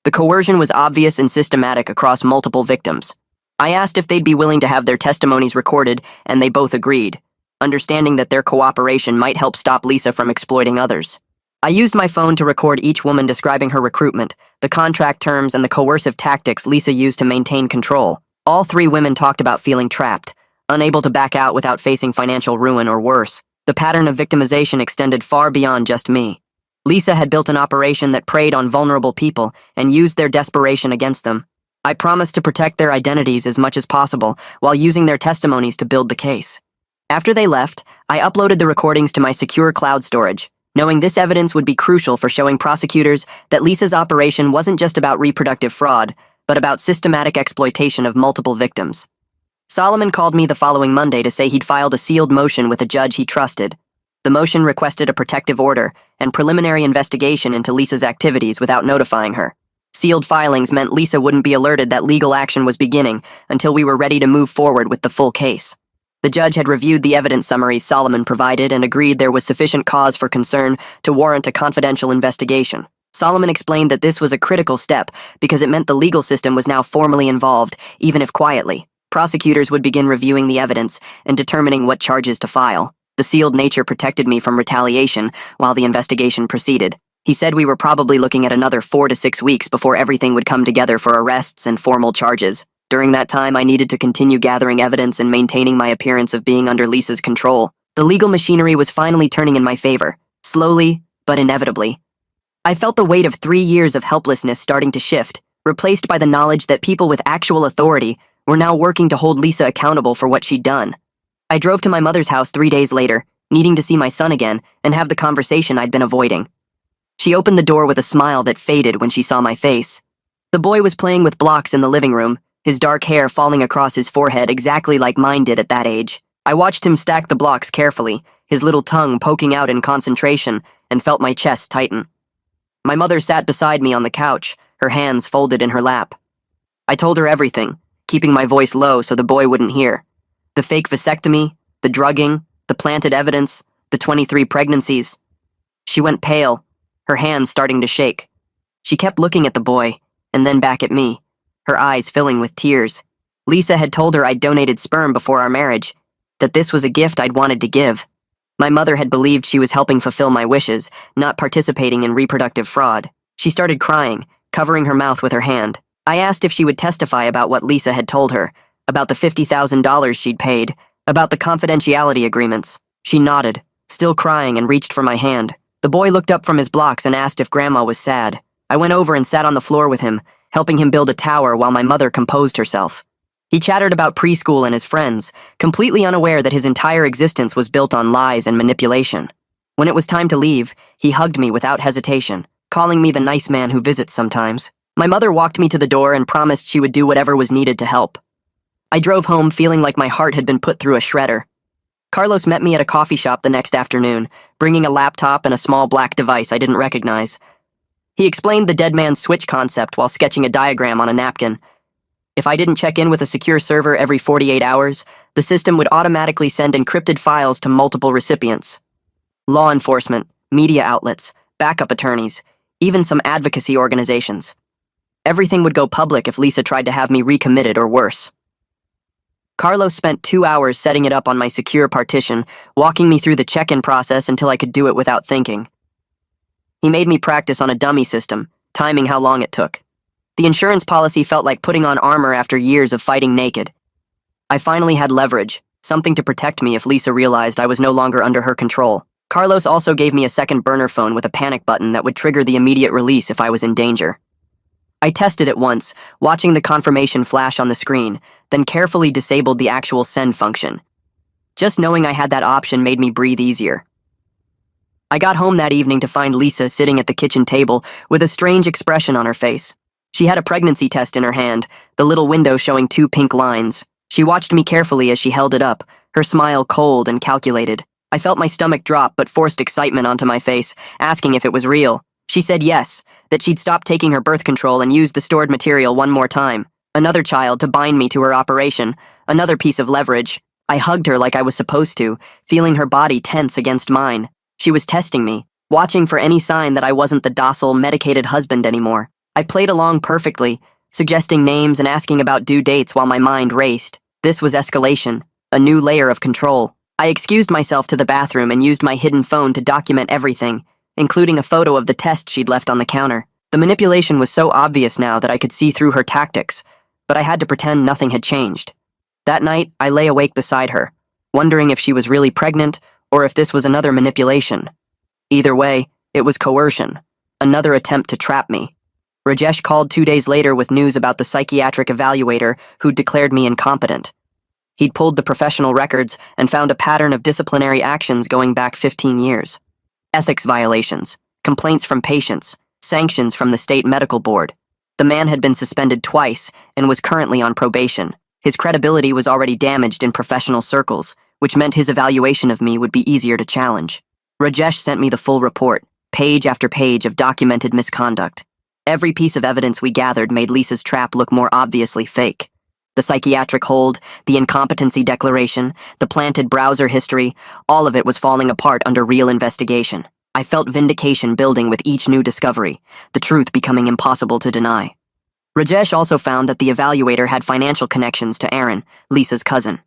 The coercion was obvious and systematic across multiple victims. I asked if they'd be willing to have their testimonies recorded, and they both agreed, understanding that their cooperation might help stop Lisa from exploiting others. I used my phone to record each woman describing her recruitment, the contract terms, and the coercive tactics Lisa used to maintain control. All three women talked about feeling trapped, unable to back out without facing financial ruin or worse. The pattern of victimization extended far beyond just me. Lisa had built an operation that preyed on vulnerable people and used their desperation against them. I promised to protect their identities as much as possible while using their testimonies to build the case. After they left, I uploaded the recordings to my secure cloud storage, knowing this evidence would be crucial for showing prosecutors that Lisa's operation wasn't just about reproductive fraud, but about systematic exploitation of multiple victims. Solomon called me the following Monday to say he'd filed a sealed motion with a judge he trusted. The motion requested a protective order and preliminary investigation into Lisa's activities without notifying her. Sealed filings meant Lisa wouldn't be alerted that legal action was beginning until we were ready to move forward with the full case. The judge had reviewed the evidence summaries Solomon provided and agreed there was sufficient cause for concern to warrant a confidential investigation. Solomon explained that this was a critical step because it meant the legal system was now formally involved, even if quietly. Prosecutors would begin reviewing the evidence and determining what charges to file. The sealed nature protected me from retaliation while the investigation proceeded. He said we were probably looking at another 4 to 6 weeks before everything would come together for arrests and formal charges. During that time, I needed to continue gathering evidence and maintaining my appearance of being under Lisa's control. The legal machinery was finally turning in my favor, slowly, but inevitably. I felt the weight of 3 years of helplessness starting to shift, replaced by the knowledge that people with actual authority were now working to hold Lisa accountable for what she'd done. I drove to my mother's house 3 days later, needing to see my son again and have the conversation I'd been avoiding. She opened the door with a smile that faded when she saw my face. The boy was playing with blocks in the living room, his dark hair falling across his forehead exactly like mine did at that age. I watched him stack the blocks carefully, his little tongue poking out in concentration, and felt my chest tighten. My mother sat beside me on the couch, her hands folded in her lap. I told her everything, keeping my voice low so the boy wouldn't hear. The fake vasectomy, the drugging, the planted evidence, the 23 pregnancies. She went pale, her hands starting to shake. She kept looking at the boy, and then back at me, her eyes filling with tears. Lisa had told her I'd donated sperm before our marriage, that this was a gift I'd wanted to give. My mother had believed she was helping fulfill my wishes, not participating in reproductive fraud. She started crying, covering her mouth with her hand. I asked if she would testify about what Lisa had told her, about the $50,000 she'd paid, about the confidentiality agreements. She nodded, still crying, and reached for my hand. The boy looked up from his blocks and asked if Grandma was sad. I went over and sat on the floor with him, helping him build a tower while my mother composed herself. He chattered about preschool and his friends, completely unaware that his entire existence was built on lies and manipulation. When it was time to leave, he hugged me without hesitation, calling me the nice man who visits sometimes. My mother walked me to the door and promised she would do whatever was needed to help. I drove home feeling like my heart had been put through a shredder. Carlos met me at a coffee shop the next afternoon, bringing a laptop and a small black device I didn't recognize. He explained the dead man's switch concept while sketching a diagram on a napkin. If I didn't check in with a secure server every 48 hours, the system would automatically send encrypted files to multiple recipients. Law enforcement, media outlets, backup attorneys, even some advocacy organizations. Everything would go public if Lisa tried to have me recommitted or worse. Carlos spent 2 hours setting it up on my secure partition, walking me through the check-in process until I could do it without thinking. He made me practice on a dummy system, timing how long it took. The insurance policy felt like putting on armor after years of fighting naked. I finally had leverage, something to protect me if Lisa realized I was no longer under her control. Carlos also gave me a second burner phone with a panic button that would trigger the immediate release if I was in danger. I tested it once, watching the confirmation flash on the screen, then carefully disabled the actual send function. Just knowing I had that option made me breathe easier. I got home that evening to find Lisa sitting at the kitchen table with a strange expression on her face. She had a pregnancy test in her hand, the little window showing 2 pink lines. She watched me carefully as she held it up, her smile cold and calculated. I felt my stomach drop but forced excitement onto my face, asking if it was real. She said yes, that she'd stop taking her birth control and use the stored material one more time. Another child to bind me to her operation, another piece of leverage. I hugged her like I was supposed to, feeling her body tense against mine. She was testing me, watching for any sign that I wasn't the docile, medicated husband anymore. I played along perfectly, suggesting names and asking about due dates while my mind raced. This was escalation, a new layer of control. I excused myself to the bathroom and used my hidden phone to document everything, including a photo of the test she'd left on the counter. The manipulation was so obvious now that I could see through her tactics, but I had to pretend nothing had changed. That night, I lay awake beside her, wondering if she was really pregnant or if this was another manipulation. Either way, it was coercion, another attempt to trap me. Rajesh called 2 days later with news about the psychiatric evaluator who'd declared me incompetent. He'd pulled the professional records and found a pattern of disciplinary actions going back 15 years. Ethics violations, complaints from patients, sanctions from the state medical board. The man had been suspended twice and was currently on probation. His credibility was already damaged in professional circles, which meant his evaluation of me would be easier to challenge. Rajesh sent me the full report, page after page of documented misconduct. Every piece of evidence we gathered made Lisa's trap look more obviously fake. The psychiatric hold, the incompetency declaration, the planted browser history, all of it was falling apart under real investigation. I felt vindication building with each new discovery, the truth becoming impossible to deny. Rajesh also found that the evaluator had financial connections to Aaron, Lisa's cousin.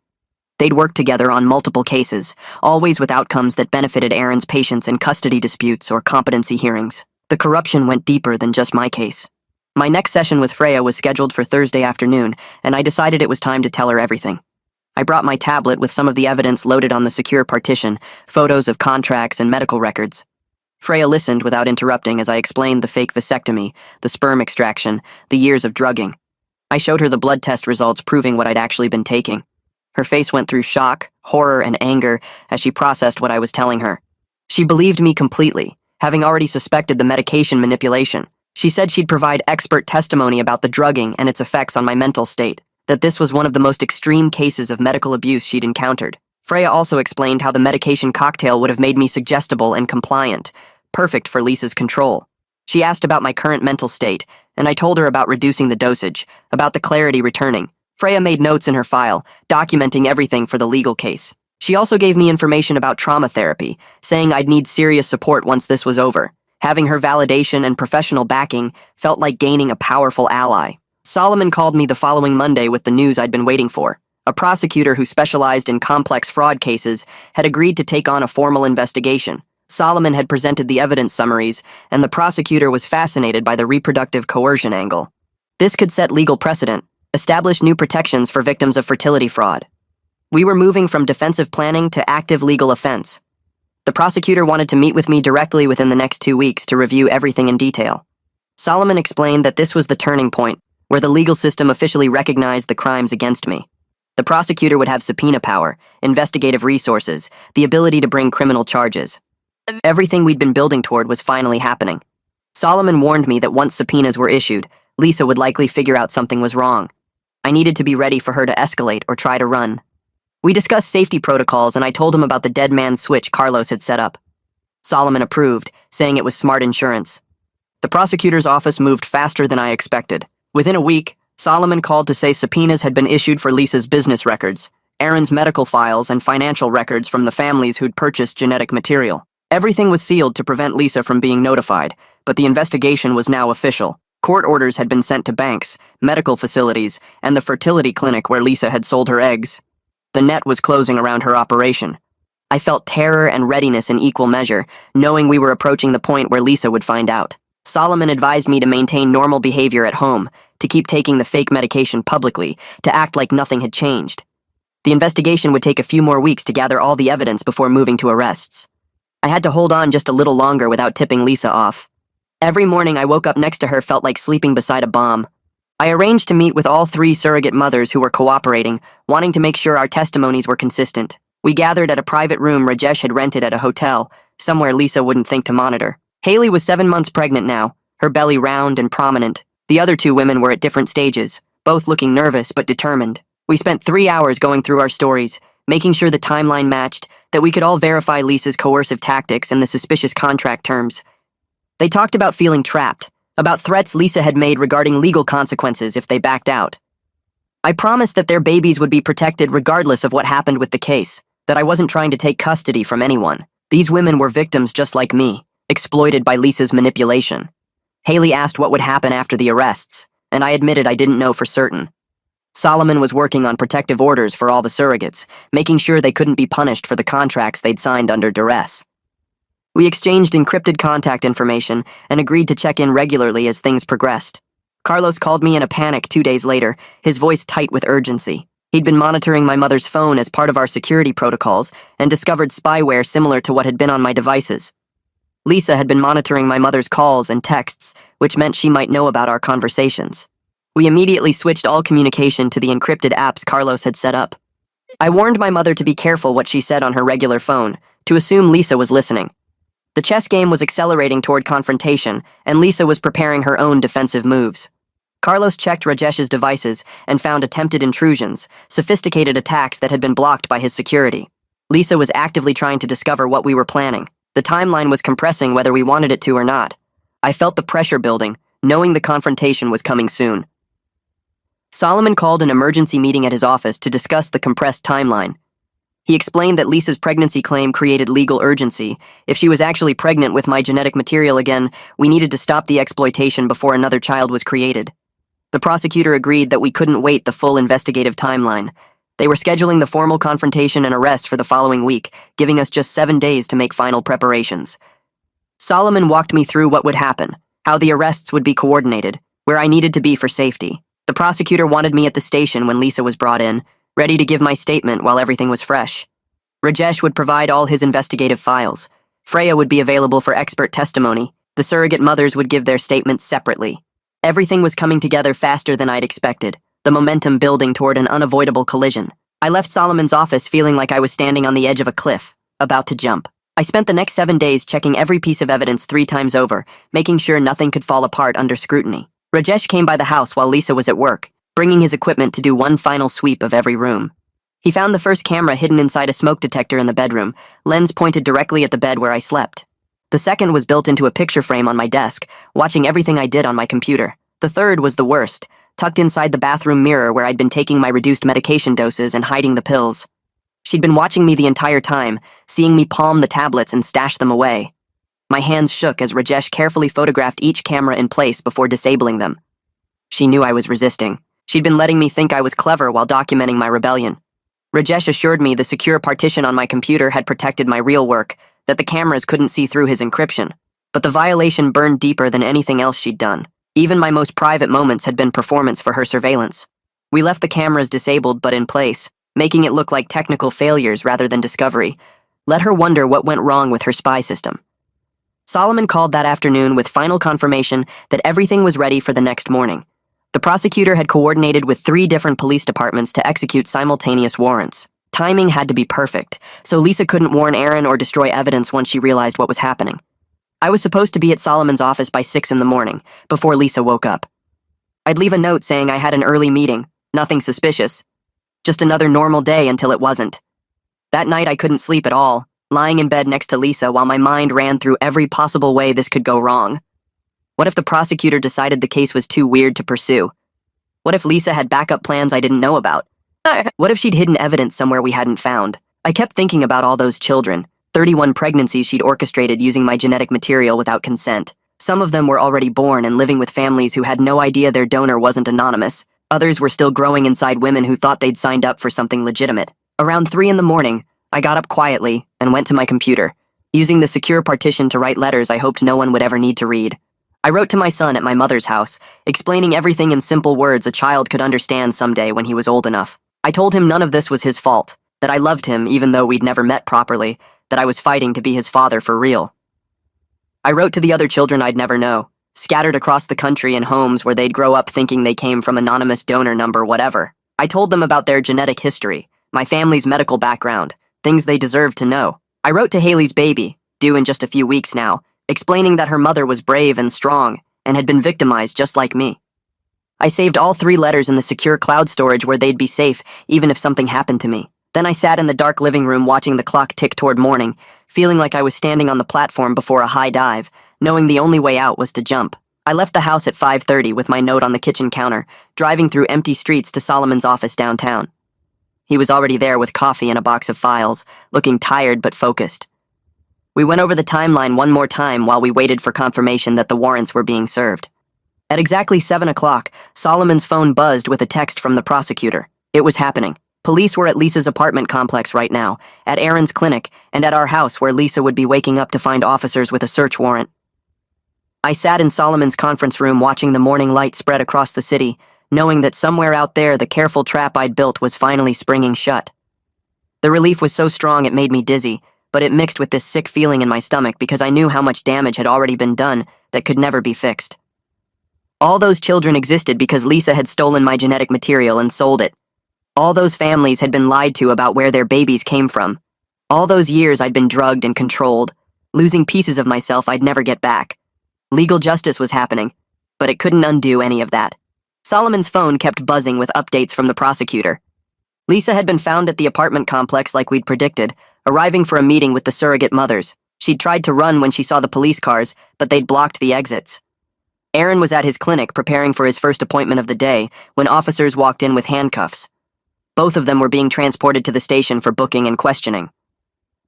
They'd worked together on multiple cases, always with outcomes that benefited Aaron's patients in custody disputes or competency hearings. The corruption went deeper than just my case. My next session with Freya was scheduled for Thursday afternoon, and I decided it was time to tell her everything. I brought my tablet with some of the evidence loaded on the secure partition, photos of contracts and medical records. Freya listened without interrupting as I explained the fake vasectomy, the sperm extraction, the years of drugging. I showed her the blood test results proving what I'd actually been taking. Her face went through shock, horror, and anger as she processed what I was telling her. She believed me completely, having already suspected the medication manipulation. She said she'd provide expert testimony about the drugging and its effects on my mental state, that this was one of the most extreme cases of medical abuse she'd encountered. Freya also explained how the medication cocktail would have made me suggestible and compliant, perfect for Lisa's control. She asked about my current mental state, and I told her about reducing the dosage, about the clarity returning. Freya made notes in her file, documenting everything for the legal case. She also gave me information about trauma therapy, saying I'd need serious support once this was over. Having her validation and professional backing felt like gaining a powerful ally. Solomon called me the following Monday with the news I'd been waiting for. A prosecutor who specialized in complex fraud cases had agreed to take on a formal investigation. Solomon had presented the evidence summaries, and the prosecutor was fascinated by the reproductive coercion angle. This could set legal precedent, establish new protections for victims of fertility fraud. We were moving from defensive planning to active legal offense. The prosecutor wanted to meet with me directly within the next 2 weeks to review everything in detail. Solomon explained that this was the turning point, where the legal system officially recognized the crimes against me. The prosecutor would have subpoena power, investigative resources, the ability to bring criminal charges. Everything we'd been building toward was finally happening. Solomon warned me that once subpoenas were issued, Lisa would likely figure out something was wrong. I needed to be ready for her to escalate or try to run. We discussed safety protocols, and I told him about the dead man switch Carlos had set up. Solomon approved, saying it was smart insurance. The prosecutor's office moved faster than I expected. Within a week, Solomon called to say subpoenas had been issued for Lisa's business records, Aaron's medical files, and financial records from the families who'd purchased genetic material. Everything was sealed to prevent Lisa from being notified, but the investigation was now official. Court orders had been sent to banks, medical facilities, and the fertility clinic where Lisa had sold her eggs. The net was closing around her operation. I felt terror and readiness in equal measure, knowing we were approaching the point where Lisa would find out. Solomon advised me to maintain normal behavior at home, to keep taking the fake medication publicly, to act like nothing had changed. The investigation would take a few more weeks to gather all the evidence before moving to arrests. I had to hold on just a little longer without tipping Lisa off. Every morning I woke up next to her felt like sleeping beside a bomb. I arranged to meet with all 3 surrogate mothers who were cooperating, wanting to make sure our testimonies were consistent. We gathered at a private room Rajesh had rented at a hotel, somewhere Lisa wouldn't think to monitor. Haley was 7 months pregnant now, her belly round and prominent. The other two women were at different stages, both looking nervous but determined. We spent 3 hours going through our stories, making sure the timeline matched, that we could all verify Lisa's coercive tactics and the suspicious contract terms. They talked about feeling trapped, about threats Lisa had made regarding legal consequences if they backed out. I promised that their babies would be protected regardless of what happened with the case, that I wasn't trying to take custody from anyone. These women were victims just like me, exploited by Lisa's manipulation. Haley asked what would happen after the arrests, and I admitted I didn't know for certain. Solomon was working on protective orders for all the surrogates, making sure they couldn't be punished for the contracts they'd signed under duress. We exchanged encrypted contact information and agreed to check in regularly as things progressed. Carlos called me in a panic 2 days later, his voice tight with urgency. He'd been monitoring my mother's phone as part of our security protocols and discovered spyware similar to what had been on my devices. Lisa had been monitoring my mother's calls and texts, which meant she might know about our conversations. We immediately switched all communication to the encrypted apps Carlos had set up. I warned my mother to be careful what she said on her regular phone, to assume Lisa was listening. The chess game was accelerating toward confrontation, and Lisa was preparing her own defensive moves. Carlos checked Rajesh's devices and found attempted intrusions, sophisticated attacks that had been blocked by his security. Lisa was actively trying to discover what we were planning. The timeline was compressing whether we wanted it to or not. I felt the pressure building, knowing the confrontation was coming soon. Solomon called an emergency meeting at his office to discuss the compressed timeline. He explained that Lisa's pregnancy claim created legal urgency. If she was actually pregnant with my genetic material again, we needed to stop the exploitation before another child was created. The prosecutor agreed that we couldn't wait the full investigative timeline. They were scheduling the formal confrontation and arrest for the following week, giving us just 7 days to make final preparations. Solomon walked me through what would happen, how the arrests would be coordinated, where I needed to be for safety. The prosecutor wanted me at the station when Lisa was brought in, ready to give my statement while everything was fresh. Rajesh would provide all his investigative files. Freya would be available for expert testimony. The surrogate mothers would give their statements separately. Everything was coming together faster than I'd expected, the momentum building toward an unavoidable collision. I left Solomon's office feeling like I was standing on the edge of a cliff, about to jump. I spent the next 7 days checking every piece of evidence 3 times over, making sure nothing could fall apart under scrutiny. Rajesh came by the house while Lisa was at work, bringing his equipment to do one final sweep of every room. He found the first camera hidden inside a smoke detector in the bedroom, lens pointed directly at the bed where I slept. The second was built into a picture frame on my desk, watching everything I did on my computer. The third was the worst, tucked inside the bathroom mirror where I'd been taking my reduced medication doses and hiding the pills. She'd been watching me the entire time, seeing me palm the tablets and stash them away. My hands shook as Rajesh carefully photographed each camera in place before disabling them. She knew I was resisting. She'd been letting me think I was clever while documenting my rebellion. Rajesh assured me the secure partition on my computer had protected my real work, that the cameras couldn't see through his encryption. But the violation burned deeper than anything else she'd done. Even my most private moments had been performance for her surveillance. We left the cameras disabled but in place, making it look like technical failures rather than discovery. Let her wonder what went wrong with her spy system. Solomon called that afternoon with final confirmation that everything was ready for the next morning. The prosecutor had coordinated with 3 different police departments to execute simultaneous warrants. Timing had to be perfect, so Lisa couldn't warn Aaron or destroy evidence once she realized what was happening. I was supposed to be at Solomon's office by 6 in the morning, before Lisa woke up. I'd leave a note saying I had an early meeting, nothing suspicious. Just another normal day until it wasn't. That night I couldn't sleep at all, lying in bed next to Lisa while my mind ran through every possible way this could go wrong. What if the prosecutor decided the case was too weird to pursue? What if Lisa had backup plans I didn't know about? What if she'd hidden evidence somewhere we hadn't found? I kept thinking about all those children, 31 pregnancies she'd orchestrated using my genetic material without consent. Some of them were already born and living with families who had no idea their donor wasn't anonymous. Others were still growing inside women who thought they'd signed up for something legitimate. Around 3 in the morning, I got up quietly and went to my computer, using the secure partition to write letters I hoped no one would ever need to read. I wrote to my son at my mother's house, explaining everything in simple words a child could understand someday when he was old enough. I told him none of this was his fault, that I loved him even though we'd never met properly, that I was fighting to be his father for real. I wrote to the other children I'd never know, scattered across the country in homes where they'd grow up thinking they came from anonymous donor number whatever. I told them about their genetic history, my family's medical background, things they deserved to know. I wrote to Haley's baby, due in just a few weeks now, explaining that her mother was brave and strong and had been victimized just like me. I saved all 3 letters in the secure cloud storage where they'd be safe even if something happened to me. Then I sat in the dark living room watching the clock tick toward morning, feeling like I was standing on the platform before a high dive, knowing the only way out was to jump. I left the house at 5:30 with my note on the kitchen counter, driving through empty streets to Solomon's office downtown. He was already there with coffee and a box of files, looking tired but focused. We went over the timeline one more time while we waited for confirmation that the warrants were being served. At exactly 7 o'clock, Solomon's phone buzzed with a text from the prosecutor. It was happening. Police were at Lisa's apartment complex right now, at Aaron's clinic, and at our house where Lisa would be waking up to find officers with a search warrant. I sat in Solomon's conference room watching the morning light spread across the city, knowing that somewhere out there the careful trap I'd built was finally springing shut. The relief was so strong it made me dizzy, but it mixed with this sick feeling in my stomach because I knew how much damage had already been done that could never be fixed. All those children existed because Lisa had stolen my genetic material and sold it. All those families had been lied to about where their babies came from. All those years I'd been drugged and controlled, losing pieces of myself I'd never get back. Legal justice was happening, but it couldn't undo any of that. Solomon's phone kept buzzing with updates from the prosecutor. Lisa had been found at the apartment complex like we'd predicted, arriving for a meeting with the surrogate mothers. She'd tried to run when she saw the police cars, but they'd blocked the exits. Aaron was at his clinic preparing for his first appointment of the day when officers walked in with handcuffs. Both of them were being transported to the station for booking and questioning.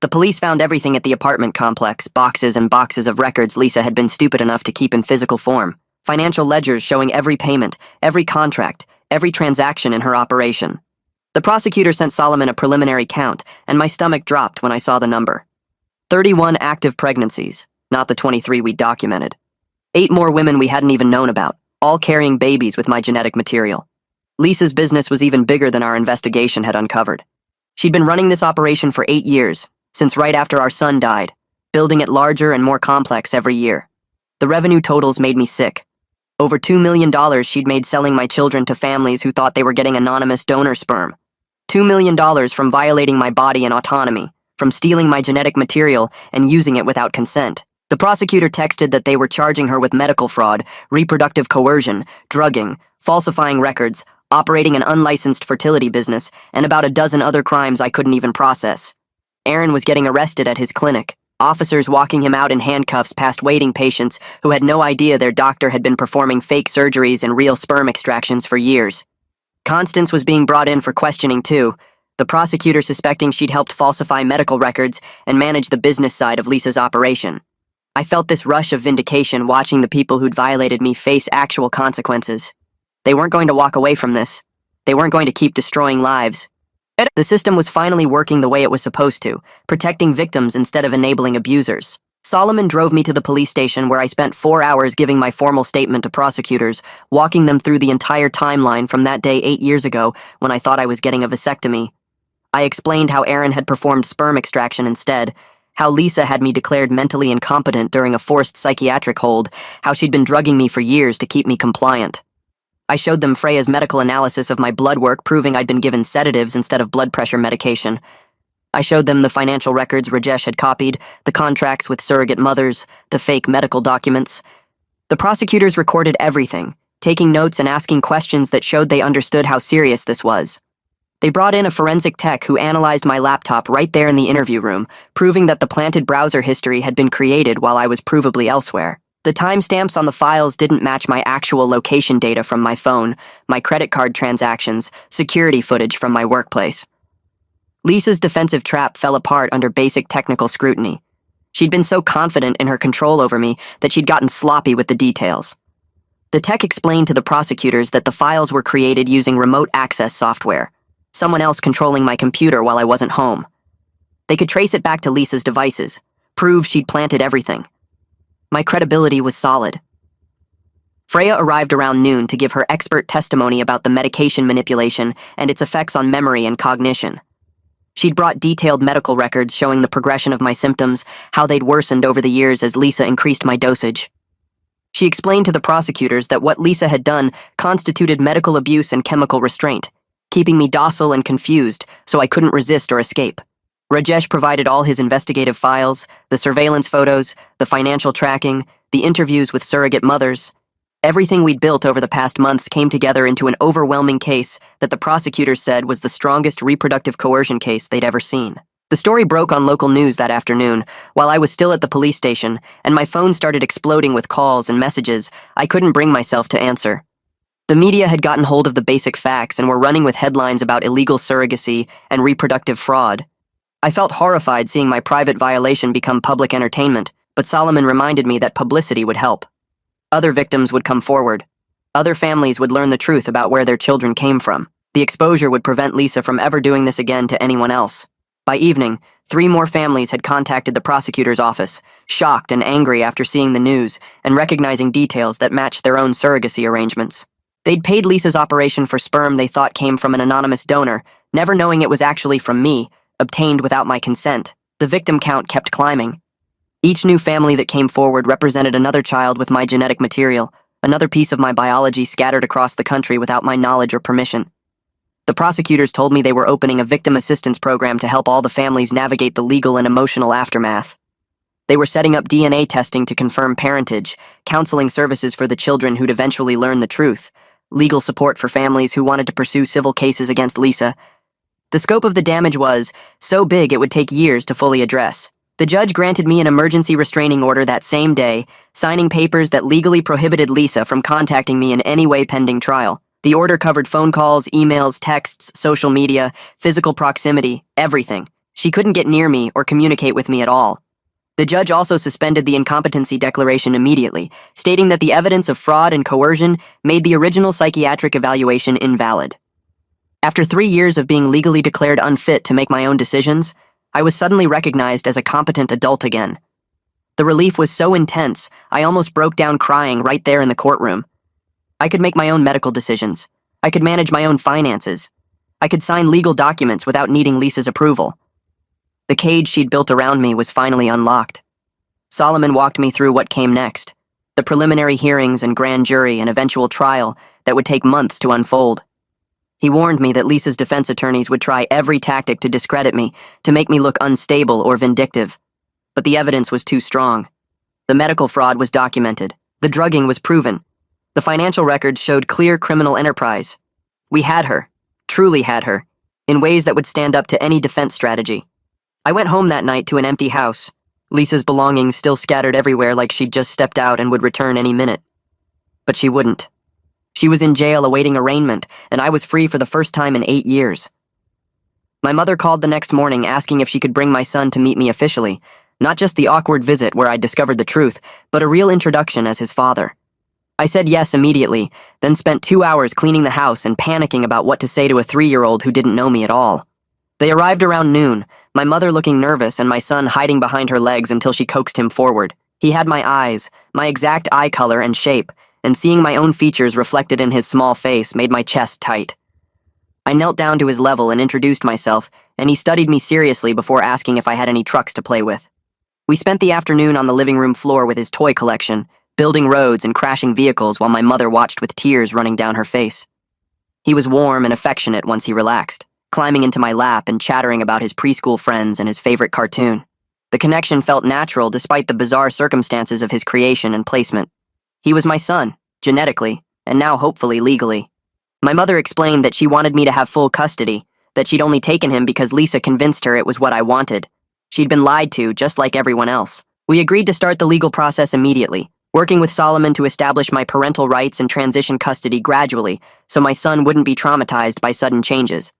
The police found everything at the apartment complex, boxes and boxes of records Lisa had been stupid enough to keep in physical form. Financial ledgers showing every payment, every contract, every transaction in her operation. The prosecutor sent Solomon a preliminary count, and my stomach dropped when I saw the number. 31 active pregnancies, not the 23 we documented. 8 more women we hadn't even known about, all carrying babies with my genetic material. Lisa's business was even bigger than our investigation had uncovered. She'd been running this operation for 8 years, since right after our son died, building it larger and more complex every year. The revenue totals made me sick. Over $2 million she'd made selling my children to families who thought they were getting anonymous donor sperm. $2 million from violating my body and autonomy, from stealing my genetic material and using it without consent. The prosecutor texted that they were charging her with medical fraud, reproductive coercion, drugging, falsifying records, operating an unlicensed fertility business, and about a dozen other crimes I couldn't even process. Aaron was getting arrested at his clinic, officers walking him out in handcuffs past waiting patients who had no idea their doctor had been performing fake surgeries and real sperm extractions for years. Constance was being brought in for questioning too, the prosecutor suspecting she'd helped falsify medical records and manage the business side of Lisa's operation. I felt this rush of vindication watching the people who'd violated me face actual consequences. They weren't going to walk away from this. They weren't going to keep destroying lives. The system was finally working the way it was supposed to, protecting victims instead of enabling abusers. Solomon drove me to the police station where I spent 4 hours giving my formal statement to prosecutors, walking them through the entire timeline from that day 8 years ago when I thought I was getting a vasectomy. I explained how Aaron had performed sperm extraction instead, how Lisa had me declared mentally incompetent during a forced psychiatric hold, how she'd been drugging me for years to keep me compliant. I showed them Freya's medical analysis of my blood work proving I'd been given sedatives instead of blood pressure medication. I showed them the financial records Rajesh had copied, the contracts with surrogate mothers, the fake medical documents. The prosecutors recorded everything, taking notes and asking questions that showed they understood how serious this was. They brought in a forensic tech who analyzed my laptop right there in the interview room, proving that the planted browser history had been created while I was provably elsewhere. The timestamps on the files didn't match my actual location data from my phone, my credit card transactions, security footage from my workplace. Lisa's defensive trap fell apart under basic technical scrutiny. She'd been so confident in her control over me that she'd gotten sloppy with the details. The tech explained to the prosecutors that the files were created using remote access software, someone else controlling my computer while I wasn't home. They could trace it back to Lisa's devices, prove she'd planted everything. My credibility was solid. Freya arrived around noon to give her expert testimony about the medication manipulation and its effects on memory and cognition. She'd brought detailed medical records showing the progression of my symptoms, how they'd worsened over the years as Lisa increased my dosage. She explained to the prosecutors that what Lisa had done constituted medical abuse and chemical restraint, keeping me docile and confused so I couldn't resist or escape. Rajesh provided all his investigative files, the surveillance photos, the financial tracking, the interviews with surrogate mothers. Everything we'd built over the past months came together into an overwhelming case that the prosecutors said was the strongest reproductive coercion case they'd ever seen. The story broke on local news that afternoon, while I was still at the police station, and my phone started exploding with calls and messages I couldn't bring myself to answer. The media had gotten hold of the basic facts and were running with headlines about illegal surrogacy and reproductive fraud. I felt horrified seeing my private violation become public entertainment, but Solomon reminded me that publicity would help. Other victims would come forward. Other families would learn the truth about where their children came from. The exposure would prevent Lisa from ever doing this again to anyone else. By evening, 3 more families had contacted the prosecutor's office, shocked and angry after seeing the news and recognizing details that matched their own surrogacy arrangements. They'd paid Lisa's operation for sperm they thought came from an anonymous donor, never knowing it was actually from me, obtained without my consent. The victim count kept climbing. Each new family that came forward represented another child with my genetic material, another piece of my biology scattered across the country without my knowledge or permission. The prosecutors told me they were opening a victim assistance program to help all the families navigate the legal and emotional aftermath. They were setting up DNA testing to confirm parentage, counseling services for the children who'd eventually learn the truth, legal support for families who wanted to pursue civil cases against Lisa. The scope of the damage was so big it would take years to fully address. The judge granted me an emergency restraining order that same day, signing papers that legally prohibited Lisa from contacting me in any way pending trial. The order covered phone calls, emails, texts, social media, physical proximity, everything. She couldn't get near me or communicate with me at all. The judge also suspended the incompetency declaration immediately, stating that the evidence of fraud and coercion made the original psychiatric evaluation invalid. After 3 years of being legally declared unfit to make my own decisions, I was suddenly recognized as a competent adult again. The relief was so intense, I almost broke down crying right there in the courtroom. I could make my own medical decisions. I could manage my own finances. I could sign legal documents without needing Lisa's approval. The cage she'd built around me was finally unlocked. Solomon walked me through what came next, the preliminary hearings and grand jury and eventual trial that would take months to unfold. He warned me that Lisa's defense attorneys would try every tactic to discredit me, to make me look unstable or vindictive. But the evidence was too strong. The medical fraud was documented. The drugging was proven. The financial records showed clear criminal enterprise. We had her, truly had her, in ways that would stand up to any defense strategy. I went home that night to an empty house, Lisa's belongings still scattered everywhere like she'd just stepped out and would return any minute. But she wouldn't. She was in jail awaiting arraignment, and I was free for the first time in 8 years. My mother called the next morning asking if she could bring my son to meet me officially, not just the awkward visit where I discovered the truth, but a real introduction as his father. I said yes immediately, then spent 2 hours cleaning the house and panicking about what to say to a 3-year-old who didn't know me at all. They arrived around noon, my mother looking nervous and my son hiding behind her legs until she coaxed him forward. He had my eyes, my exact eye color and shape, and seeing my own features reflected in his small face made my chest tight. I knelt down to his level and introduced myself, and he studied me seriously before asking if I had any trucks to play with. We spent the afternoon on the living room floor with his toy collection, building roads and crashing vehicles while my mother watched with tears running down her face. He was warm and affectionate once he relaxed, climbing into my lap and chattering about his preschool friends and his favorite cartoon. The connection felt natural despite the bizarre circumstances of his creation and placement. He was my son, genetically, and now hopefully legally. My mother explained that she wanted me to have full custody, that she'd only taken him because Lisa convinced her it was what I wanted. She'd been lied to, just like everyone else. We agreed to start the legal process immediately, working with Solomon to establish my parental rights and transition custody gradually so my son wouldn't be traumatized by sudden changes.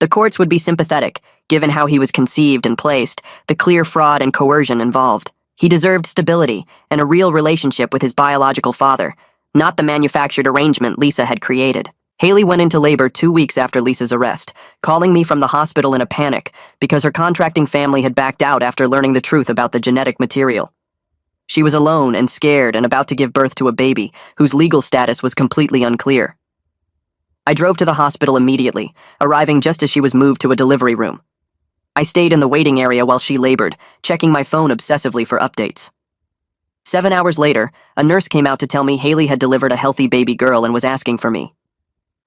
The courts would be sympathetic, given how he was conceived and placed, the clear fraud and coercion involved. He deserved stability and a real relationship with his biological father, not the manufactured arrangement Lisa had created. Haley went into labor 2 weeks after Lisa's arrest, calling me from the hospital in a panic because her contracting family had backed out after learning the truth about the genetic material. She was alone and scared and about to give birth to a baby whose legal status was completely unclear. I drove to the hospital immediately, arriving just as she was moved to a delivery room. I stayed in the waiting area while she labored, checking my phone obsessively for updates. 7 hours later, a nurse came out to tell me Haley had delivered a healthy baby girl and was asking for me.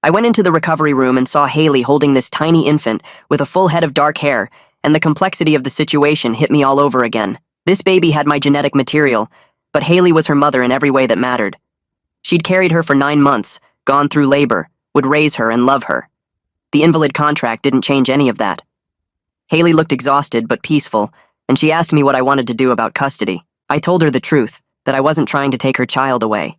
I went into the recovery room and saw Haley holding this tiny infant with a full head of dark hair and the complexity of the situation hit me all over again. This baby had my genetic material, but Haley was her mother in every way that mattered. She'd carried her for 9 months, gone through labor, would raise her and love her. The invalid contract didn't change any of that. Haley looked exhausted but peaceful, and she asked me what I wanted to do about custody. I told her the truth, that I wasn't trying to take her child away.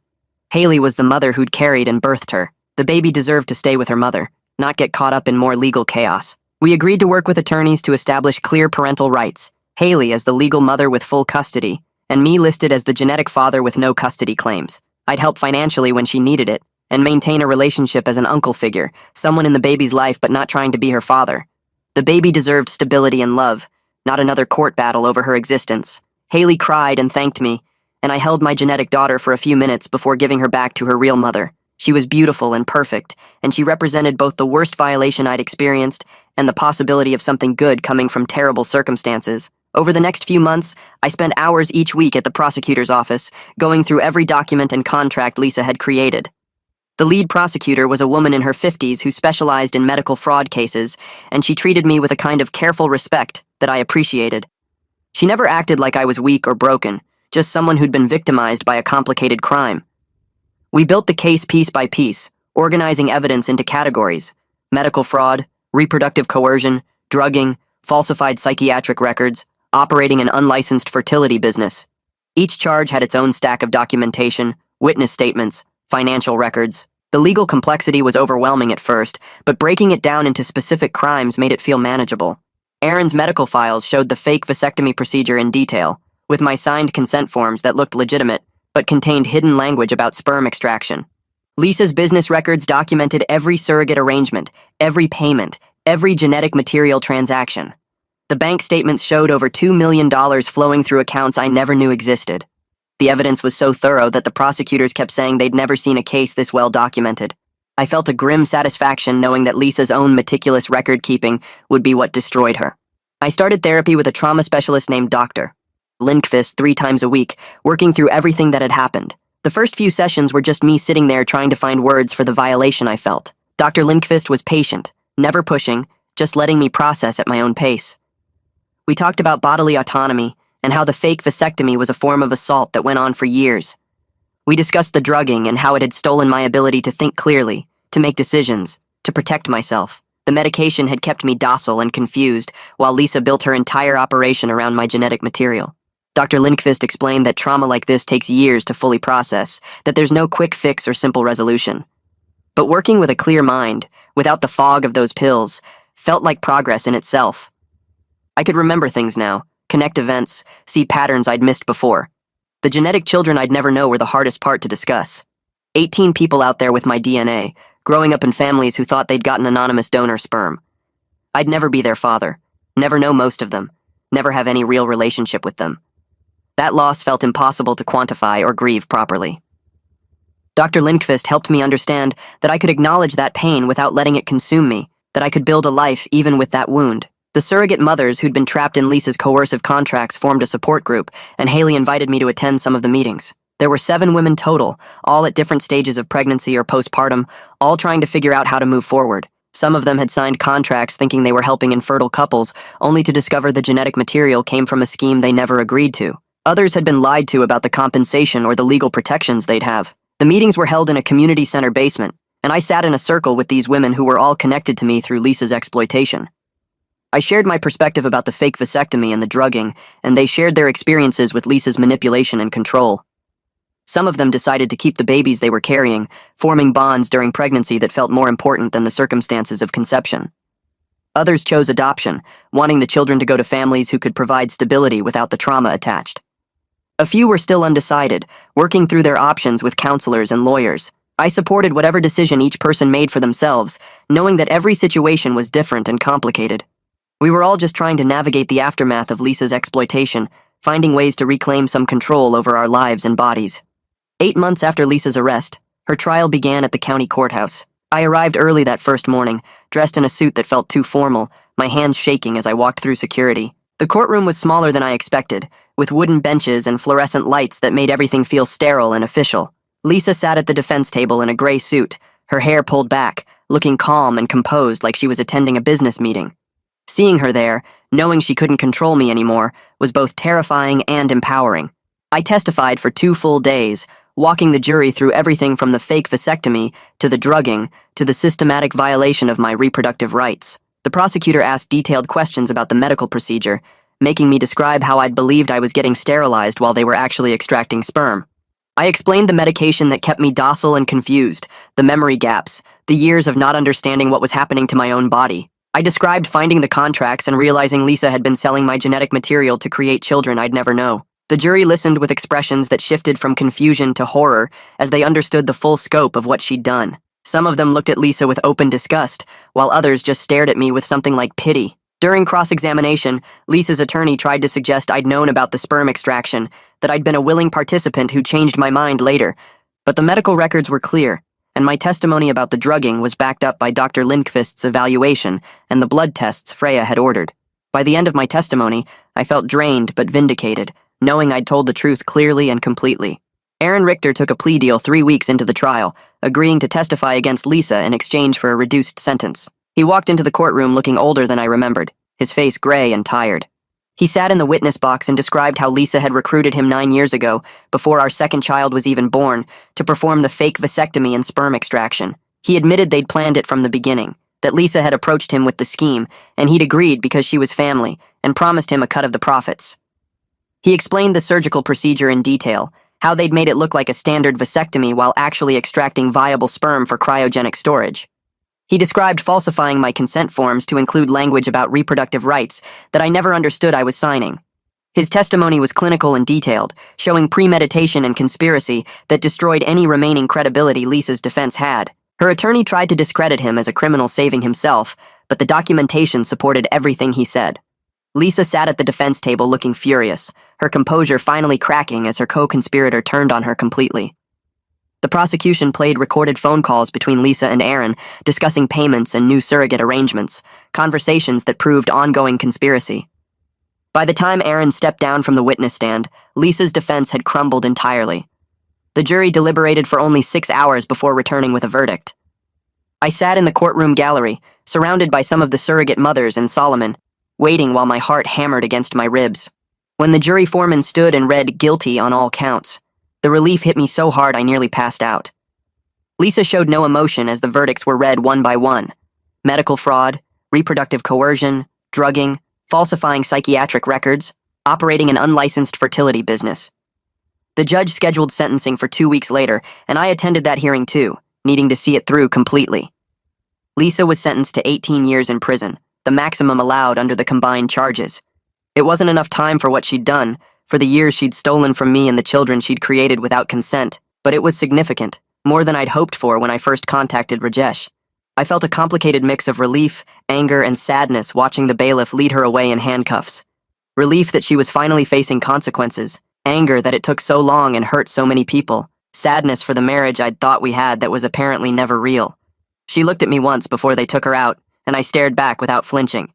Haley was the mother who'd carried and birthed her. The baby deserved to stay with her mother, not get caught up in more legal chaos. We agreed to work with attorneys to establish clear parental rights, Haley as the legal mother with full custody, and me listed as the genetic father with no custody claims. I'd help financially when she needed it, and maintain a relationship as an uncle figure, someone in the baby's life but not trying to be her father. The baby deserved stability and love, not another court battle over her existence. Haley cried and thanked me, and I held my genetic daughter for a few minutes before giving her back to her real mother. She was beautiful and perfect, and she represented both the worst violation I'd experienced and the possibility of something good coming from terrible circumstances. Over the next few months, I spent hours each week at the prosecutor's office, going through every document and contract Lisa had created. The lead prosecutor was a woman in her 50s who specialized in medical fraud cases, and she treated me with a kind of careful respect that I appreciated. She never acted like I was weak or broken, just someone who'd been victimized by a complicated crime. We built the case piece by piece, organizing evidence into categories: medical fraud, reproductive coercion, drugging, falsified psychiatric records, operating an unlicensed fertility business. Each charge had its own stack of documentation, witness statements, financial records. The legal complexity was overwhelming at first, but breaking it down into specific crimes made it feel manageable. Aaron's medical files showed the fake vasectomy procedure in detail, with my signed consent forms that looked legitimate, but contained hidden language about sperm extraction. Lisa's business records documented every surrogate arrangement, every payment, every genetic material transaction. The bank statements showed over $2 million flowing through accounts I never knew existed. The evidence was so thorough that the prosecutors kept saying they'd never seen a case this well documented. I felt a grim satisfaction knowing that Lisa's own meticulous record-keeping would be what destroyed her. I started therapy with a trauma specialist named Dr. Lindqvist 3 times a week, working through everything that had happened. The first few sessions were just me sitting there trying to find words for the violation I felt. Dr. Lindqvist was patient, never pushing, just letting me process at my own pace. We talked about bodily autonomy and how the fake vasectomy was a form of assault that went on for years. We discussed the drugging and how it had stolen my ability to think clearly, to make decisions, to protect myself. The medication had kept me docile and confused, while Lisa built her entire operation around my genetic material. Dr. Lindqvist explained that trauma like this takes years to fully process, that there's no quick fix or simple resolution. But working with a clear mind, without the fog of those pills, felt like progress in itself. I could remember things now, connect events, see patterns I'd missed before. The genetic children I'd never know were the hardest part to discuss. 18 people out there with my DNA, growing up in families who thought they'd gotten anonymous donor sperm. I'd never be their father, never know most of them, never have any real relationship with them. That loss felt impossible to quantify or grieve properly. Dr. Lindqvist helped me understand that I could acknowledge that pain without letting it consume me, that I could build a life even with that wound. The surrogate mothers who'd been trapped in Lisa's coercive contracts formed a support group, and Haley invited me to attend some of the meetings. There were 7 women total, all at different stages of pregnancy or postpartum, all trying to figure out how to move forward. Some of them had signed contracts thinking they were helping infertile couples, only to discover the genetic material came from a scheme they never agreed to. Others had been lied to about the compensation or the legal protections they'd have. The meetings were held in a community center basement, and I sat in a circle with these women who were all connected to me through Lisa's exploitation. I shared my perspective about the fake vasectomy and the drugging, and they shared their experiences with Lisa's manipulation and control. Some of them decided to keep the babies they were carrying, forming bonds during pregnancy that felt more important than the circumstances of conception. Others chose adoption, wanting the children to go to families who could provide stability without the trauma attached. A few were still undecided, working through their options with counselors and lawyers. I supported whatever decision each person made for themselves, knowing that every situation was different and complicated. We were all just trying to navigate the aftermath of Lisa's exploitation, finding ways to reclaim some control over our lives and bodies. 8 months after Lisa's arrest, her trial began at the county courthouse. I arrived early that first morning, dressed in a suit that felt too formal, my hands shaking as I walked through security. The courtroom was smaller than I expected, with wooden benches and fluorescent lights that made everything feel sterile and official. Lisa sat at the defense table in a gray suit, her hair pulled back, looking calm and composed like she was attending a business meeting. Seeing her there, knowing she couldn't control me anymore, was both terrifying and empowering. I testified for 2 full days, walking the jury through everything from the fake vasectomy, to the drugging, to the systematic violation of my reproductive rights. The prosecutor asked detailed questions about the medical procedure, making me describe how I'd believed I was getting sterilized while they were actually extracting sperm. I explained the medication that kept me docile and confused, the memory gaps, the years of not understanding what was happening to my own body. I described finding the contracts and realizing Lisa had been selling my genetic material to create children I'd never know. The jury listened with expressions that shifted from confusion to horror as they understood the full scope of what she'd done. Some of them looked at Lisa with open disgust, while others just stared at me with something like pity. During cross-examination, Lisa's attorney tried to suggest I'd known about the sperm extraction, that I'd been a willing participant who changed my mind later. But the medical records were clear, and my testimony about the drugging was backed up by Dr. Lindqvist's evaluation and the blood tests Freya had ordered. By the end of my testimony, I felt drained but vindicated, knowing I'd told the truth clearly and completely. Aaron Richter took a plea deal 3 weeks into the trial, agreeing to testify against Lisa in exchange for a reduced sentence. He walked into the courtroom looking older than I remembered, his face gray and tired. He sat in the witness box and described how Lisa had recruited him 9 years ago, before our second child was even born, to perform the fake vasectomy and sperm extraction. He admitted they'd planned it from the beginning, that Lisa had approached him with the scheme, and he'd agreed because she was family, and promised him a cut of the profits. He explained the surgical procedure in detail, how they'd made it look like a standard vasectomy while actually extracting viable sperm for cryogenic storage. He described falsifying my consent forms to include language about reproductive rights that I never understood I was signing. His testimony was clinical and detailed, showing premeditation and conspiracy that destroyed any remaining credibility Lisa's defense had. Her attorney tried to discredit him as a criminal saving himself, but the documentation supported everything he said. Lisa sat at the defense table looking furious, her composure finally cracking as her co-conspirator turned on her completely. The prosecution played recorded phone calls between Lisa and Aaron, discussing payments and new surrogate arrangements, conversations that proved ongoing conspiracy. By the time Aaron stepped down from the witness stand, Lisa's defense had crumbled entirely. The jury deliberated for only 6 hours before returning with a verdict. I sat in the courtroom gallery, surrounded by some of the surrogate mothers and Solomon, waiting while my heart hammered against my ribs. When the jury foreman stood and read guilty on all counts, the relief hit me so hard I nearly passed out. Lisa showed no emotion as the verdicts were read one by one. Medical fraud, reproductive coercion, drugging, falsifying psychiatric records, operating an unlicensed fertility business. The judge scheduled sentencing for 2 weeks later, and I attended that hearing too, needing to see it through completely. Lisa was sentenced to 18 years in prison, the maximum allowed under the combined charges. It wasn't enough time for what she'd done, for the years she'd stolen from me and the children she'd created without consent, but it was significant, more than I'd hoped for when I first contacted Rajesh. I felt a complicated mix of relief, anger, and sadness watching the bailiff lead her away in handcuffs. Relief that she was finally facing consequences, anger that it took so long and hurt so many people, sadness for the marriage I'd thought we had that was apparently never real. She looked at me once before they took her out, and I stared back without flinching.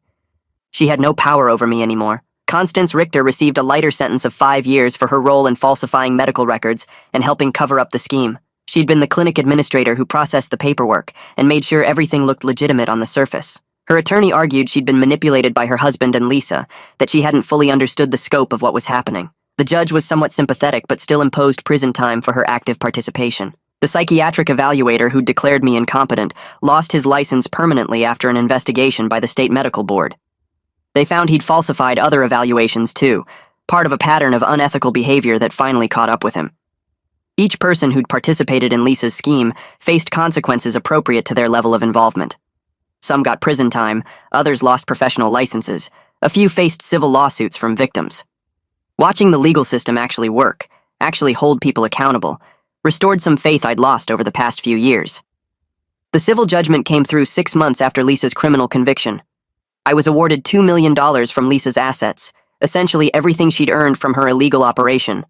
She had no power over me anymore. Constance Richter received a lighter sentence of 5 years for her role in falsifying medical records and helping cover up the scheme. She'd been the clinic administrator who processed the paperwork and made sure everything looked legitimate on the surface. Her attorney argued she'd been manipulated by her husband and Lisa, that she hadn't fully understood the scope of what was happening. The judge was somewhat sympathetic but still imposed prison time for her active participation. The psychiatric evaluator who'd declared me incompetent lost his license permanently after an investigation by the state medical board. They found he'd falsified other evaluations too, part of a pattern of unethical behavior that finally caught up with him. Each person who'd participated in Lisa's scheme faced consequences appropriate to their level of involvement. Some got prison time, others lost professional licenses, a few faced civil lawsuits from victims. Watching the legal system actually work, actually hold people accountable, restored some faith I'd lost over the past few years. The civil judgment came through 6 months after Lisa's criminal conviction. I was awarded $2 million from Lisa's assets, essentially everything she'd earned from her illegal operation.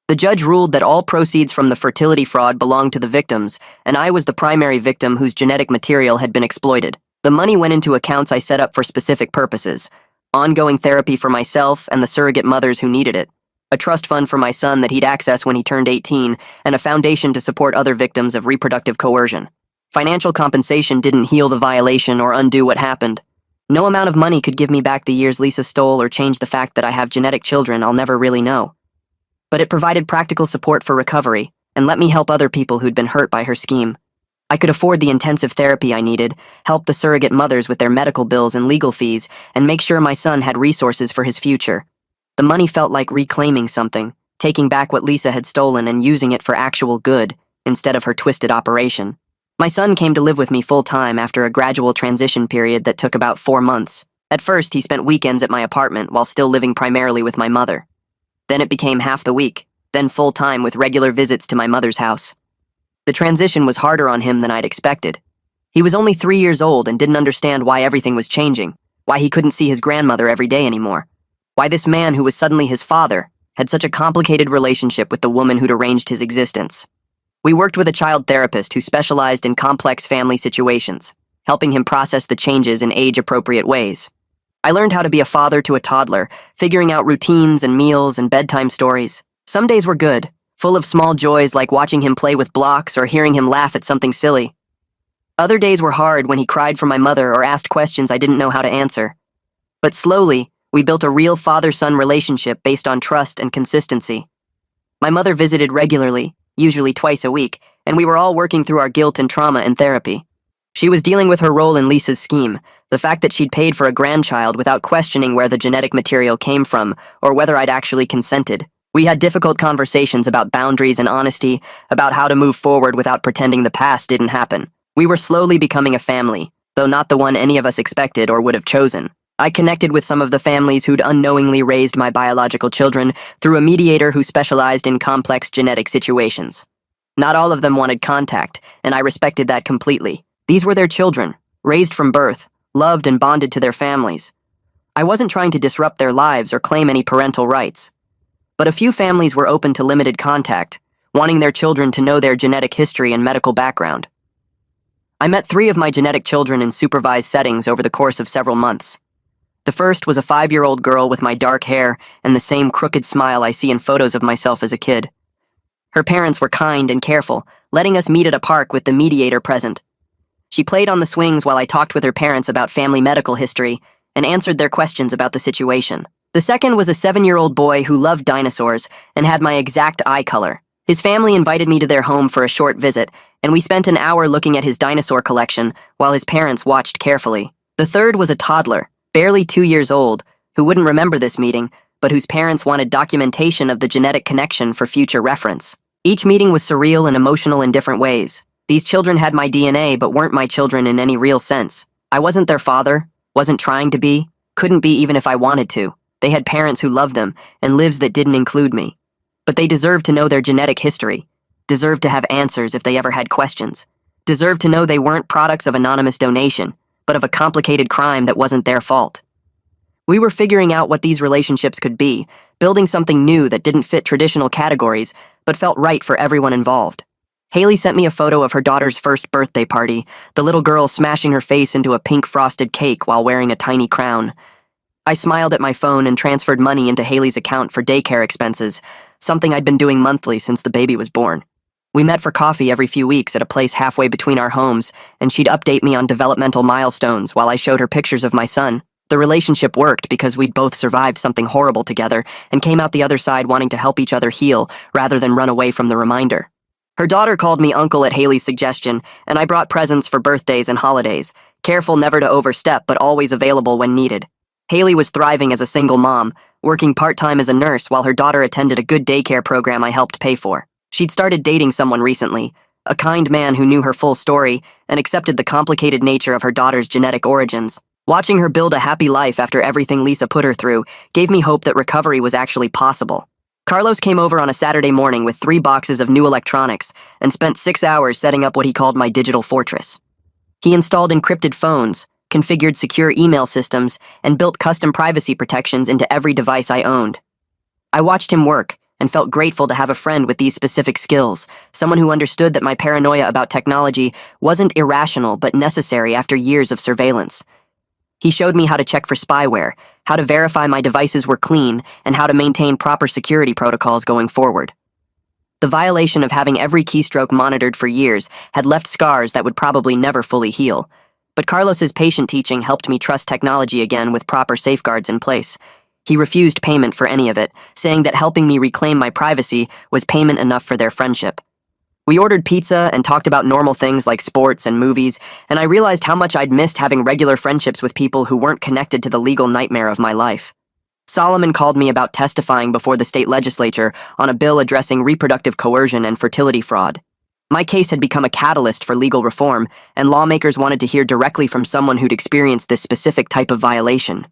The judge ruled that all proceeds from the fertility fraud belonged to the victims, and I was the primary victim whose genetic material had been exploited. The money went into accounts I set up for specific purposes: ongoing therapy for myself and the surrogate mothers who needed it, a trust fund for my son that he'd access when he turned 18, and a foundation to support other victims of reproductive coercion. Financial compensation didn't heal the violation or undo what happened. No amount of money could give me back the years Lisa stole or change the fact that I have genetic children I'll never really know. But it provided practical support for recovery and let me help other people who'd been hurt by her scheme. I could afford the intensive therapy I needed, help the surrogate mothers with their medical bills and legal fees, and make sure my son had resources for his future. The money felt like reclaiming something, taking back what Lisa had stolen and using it for actual good, instead of her twisted operation. My son came to live with me full-time after a gradual transition period that took about 4 months. At first, he spent weekends at my apartment while still living primarily with my mother. Then it became half the week, then full-time with regular visits to my mother's house. The transition was harder on him than I'd expected. He was only 3 years old and didn't understand why everything was changing, why he couldn't see his grandmother every day anymore, why this man who was suddenly his father had such a complicated relationship with the woman who'd arranged his existence. We worked with a child therapist who specialized in complex family situations, helping him process the changes in age-appropriate ways. I learned how to be a father to a toddler, figuring out routines and meals and bedtime stories. Some days were good, full of small joys like watching him play with blocks or hearing him laugh at something silly. Other days were hard when he cried for my mother or asked questions I didn't know how to answer. But slowly, we built a real father-son relationship based on trust and consistency. My mother visited regularly, usually twice a week, and we were all working through our guilt and trauma in therapy. She was dealing with her role in Lisa's scheme, the fact that she'd paid for a grandchild without questioning where the genetic material came from or whether I'd actually consented. We had difficult conversations about boundaries and honesty, about how to move forward without pretending the past didn't happen. We were slowly becoming a family, though not the one any of us expected or would have chosen. I connected with some of the families who'd unknowingly raised my biological children through a mediator who specialized in complex genetic situations. Not all of them wanted contact, and I respected that completely. These were their children, raised from birth, loved and bonded to their families. I wasn't trying to disrupt their lives or claim any parental rights. But a few families were open to limited contact, wanting their children to know their genetic history and medical background. I met 3 of my genetic children in supervised settings over the course of several months. The first was a 5-year-old girl with my dark hair and the same crooked smile I see in photos of myself as a kid. Her parents were kind and careful, letting us meet at a park with the mediator present. She played on the swings while I talked with her parents about family medical history and answered their questions about the situation. The second was a 7-year-old boy who loved dinosaurs and had my exact eye color. His family invited me to their home for a short visit, and we spent an hour looking at his dinosaur collection while his parents watched carefully. The third was a toddler, barely 2 years old, who wouldn't remember this meeting, but whose parents wanted documentation of the genetic connection for future reference. Each meeting was surreal and emotional in different ways. These children had my DNA but weren't my children in any real sense. I wasn't their father, wasn't trying to be, couldn't be even if I wanted to. They had parents who loved them and lives that didn't include me. But they deserved to know their genetic history, deserved to have answers if they ever had questions, deserved to know they weren't products of anonymous donation, but of a complicated crime that wasn't their fault. We were figuring out what these relationships could be, building something new that didn't fit traditional categories, but felt right for everyone involved. Haley sent me a photo of her daughter's first birthday party, the little girl smashing her face into a pink frosted cake while wearing a tiny crown. I smiled at my phone and transferred money into Haley's account for daycare expenses, something I'd been doing monthly since the baby was born. We met for coffee every few weeks at a place halfway between our homes, and she'd update me on developmental milestones while I showed her pictures of my son. The relationship worked because we'd both survived something horrible together and came out the other side wanting to help each other heal rather than run away from the reminder. Her daughter called me uncle at Haley's suggestion, and I brought presents for birthdays and holidays, careful never to overstep but always available when needed. Haley was thriving as a single mom, working part-time as a nurse while her daughter attended a good daycare program I helped pay for. She'd started dating someone recently, a kind man who knew her full story and accepted the complicated nature of her daughter's genetic origins. Watching her build a happy life after everything Lisa put her through gave me hope that recovery was actually possible. Carlos came over on a Saturday morning with 3 boxes of new electronics and spent 6 hours setting up what he called my digital fortress. He installed encrypted phones, configured secure email systems, and built custom privacy protections into every device I owned. I watched him work and felt grateful to have a friend with these specific skills, someone who understood that my paranoia about technology wasn't irrational but necessary after years of surveillance. He showed me how to check for spyware, how to verify my devices were clean, and how to maintain proper security protocols going forward. The violation of having every keystroke monitored for years had left scars that would probably never fully heal, But Carlos's patient teaching helped me trust technology again with proper safeguards in place. He refused payment for any of it, saying that helping me reclaim my privacy was payment enough for their friendship. We ordered pizza and talked about normal things like sports and movies, and I realized how much I'd missed having regular friendships with people who weren't connected to the legal nightmare of my life. Solomon called me about testifying before the state legislature on a bill addressing reproductive coercion and fertility fraud. My case had become a catalyst for legal reform, and lawmakers wanted to hear directly from someone who'd experienced this specific type of violation.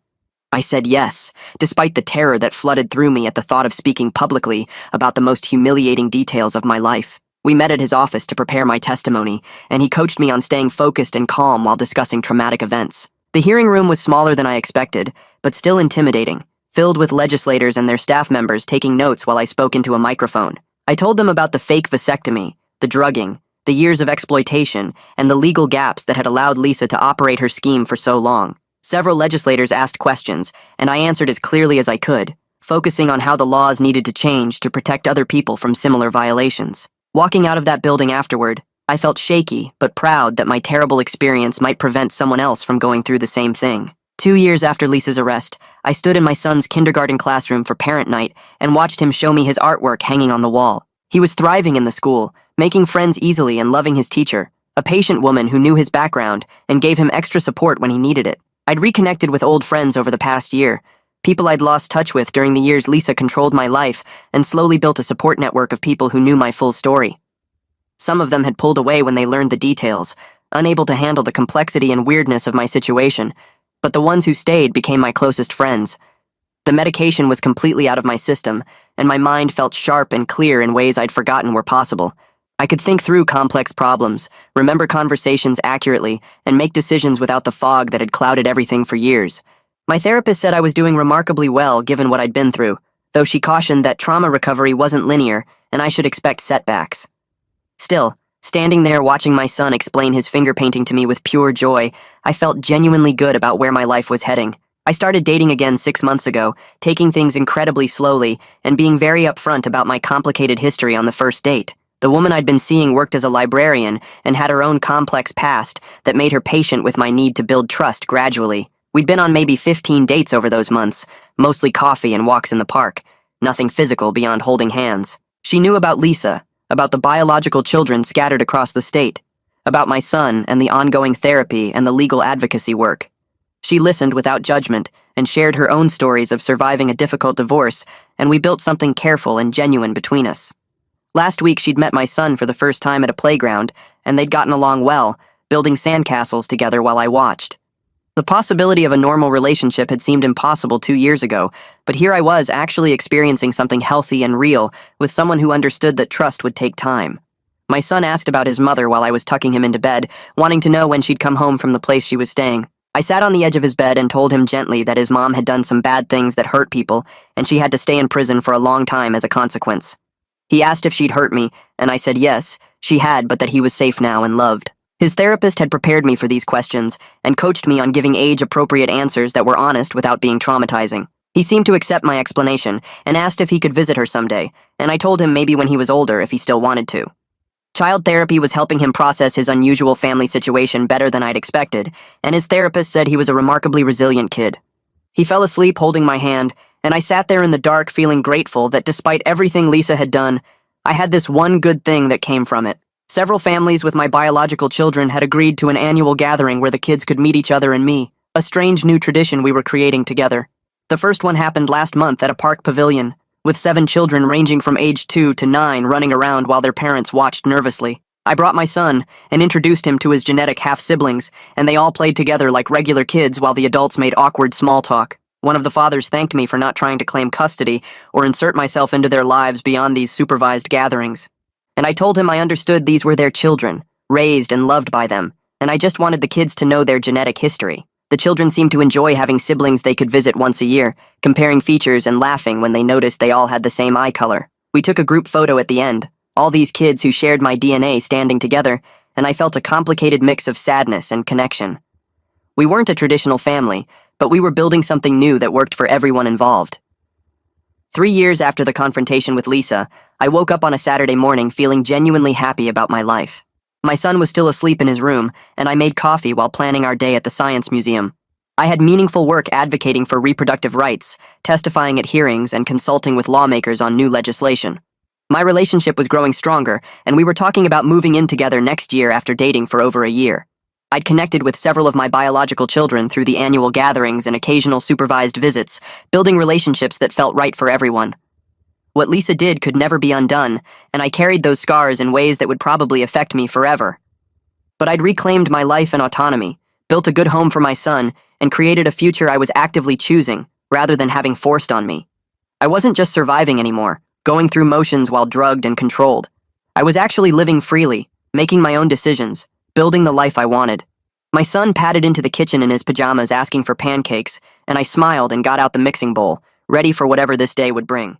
I said yes, despite the terror that flooded through me at the thought of speaking publicly about the most humiliating details of my life. We met at his office to prepare my testimony, and he coached me on staying focused and calm while discussing traumatic events. The hearing room was smaller than I expected, but still intimidating, filled with legislators and their staff members taking notes while I spoke into a microphone. I told them about the fake vasectomy, the drugging, the years of exploitation, and the legal gaps that had allowed Lisa to operate her scheme for so long. Several legislators asked questions, and I answered as clearly as I could, focusing on how the laws needed to change to protect other people from similar violations. Walking out of that building afterward, I felt shaky but proud that my terrible experience might prevent someone else from going through the same thing. 2 years after Lisa's arrest, I stood in my son's kindergarten classroom for parent night and watched him show me his artwork hanging on the wall. He was thriving in the school, making friends easily and loving his teacher, a patient woman who knew his background and gave him extra support when he needed it. I'd reconnected with old friends over the past year, people I'd lost touch with during the years Lisa controlled my life, and slowly built a support network of people who knew my full story. Some of them had pulled away when they learned the details, unable to handle the complexity and weirdness of my situation, but the ones who stayed became my closest friends. The medication was completely out of my system, and my mind felt sharp and clear in ways I'd forgotten were possible. I could think through complex problems, remember conversations accurately, and make decisions without the fog that had clouded everything for years. My therapist said I was doing remarkably well given what I'd been through, though she cautioned that trauma recovery wasn't linear and I should expect setbacks. Still, standing there watching my son explain his finger painting to me with pure joy, I felt genuinely good about where my life was heading. I started dating again 6 months ago, taking things incredibly slowly and being very upfront about my complicated history on the first date. The woman I'd been seeing worked as a librarian and had her own complex past that made her patient with my need to build trust gradually. We'd been on maybe 15 dates over those months, mostly coffee and walks in the park, nothing physical beyond holding hands. She knew about Lisa, about the biological children scattered across the state, about my son and the ongoing therapy and the legal advocacy work. She listened without judgment and shared her own stories of surviving a difficult divorce, and we built something careful and genuine between us. Last week she'd met my son for the first time at a playground, and they'd gotten along well, building sandcastles together while I watched. The possibility of a normal relationship had seemed impossible 2 years ago, but here I was actually experiencing something healthy and real with someone who understood that trust would take time. My son asked about his mother while I was tucking him into bed, wanting to know when she'd come home from the place she was staying. I sat on the edge of his bed and told him gently that his mom had done some bad things that hurt people, and she had to stay in prison for a long time as a consequence. He asked if she'd hurt me, and I said yes, she had, but that he was safe now and loved. His therapist had prepared me for these questions and coached me on giving age-appropriate answers that were honest without being traumatizing. He seemed to accept my explanation and asked if he could visit her someday, and I told him maybe when he was older if he still wanted to. Child therapy was helping him process his unusual family situation better than I'd expected, and his therapist said he was a remarkably resilient kid. He fell asleep holding my hand, and I sat there in the dark feeling grateful that despite everything Lisa had done, I had this one good thing that came from it. Several families with my biological children had agreed to an annual gathering where the kids could meet each other and me, a strange new tradition we were creating together. The first one happened last month at a park pavilion, with 7 children ranging from age 2 to 9 running around while their parents watched nervously. I brought my son and introduced him to his genetic half-siblings, and they all played together like regular kids while the adults made awkward small talk. One of the fathers thanked me for not trying to claim custody or insert myself into their lives beyond these supervised gatherings. And I told him I understood these were their children, raised and loved by them, and I just wanted the kids to know their genetic history. The children seemed to enjoy having siblings they could visit once a year, comparing features and laughing when they noticed they all had the same eye color. We took a group photo at the end, all these kids who shared my DNA standing together, and I felt a complicated mix of sadness and connection. We weren't a traditional family, but we were building something new that worked for everyone involved. 3 years after the confrontation with Lisa, I woke up on a Saturday morning feeling genuinely happy about my life. My son was still asleep in his room, and I made coffee while planning our day at the Science Museum. I had meaningful work advocating for reproductive rights, testifying at hearings, and consulting with lawmakers on new legislation. My relationship was growing stronger, and we were talking about moving in together next year after dating for over a year. I'd connected with several of my biological children through the annual gatherings and occasional supervised visits, building relationships that felt right for everyone. What Lisa did could never be undone, and I carried those scars in ways that would probably affect me forever. But I'd reclaimed my life and autonomy, built a good home for my son, and created a future I was actively choosing, rather than having forced on me. I wasn't just surviving anymore, going through motions while drugged and controlled. I was actually living freely, making my own decisions, building the life I wanted. My son padded into the kitchen in his pajamas asking for pancakes, and I smiled and got out the mixing bowl, ready for whatever this day would bring.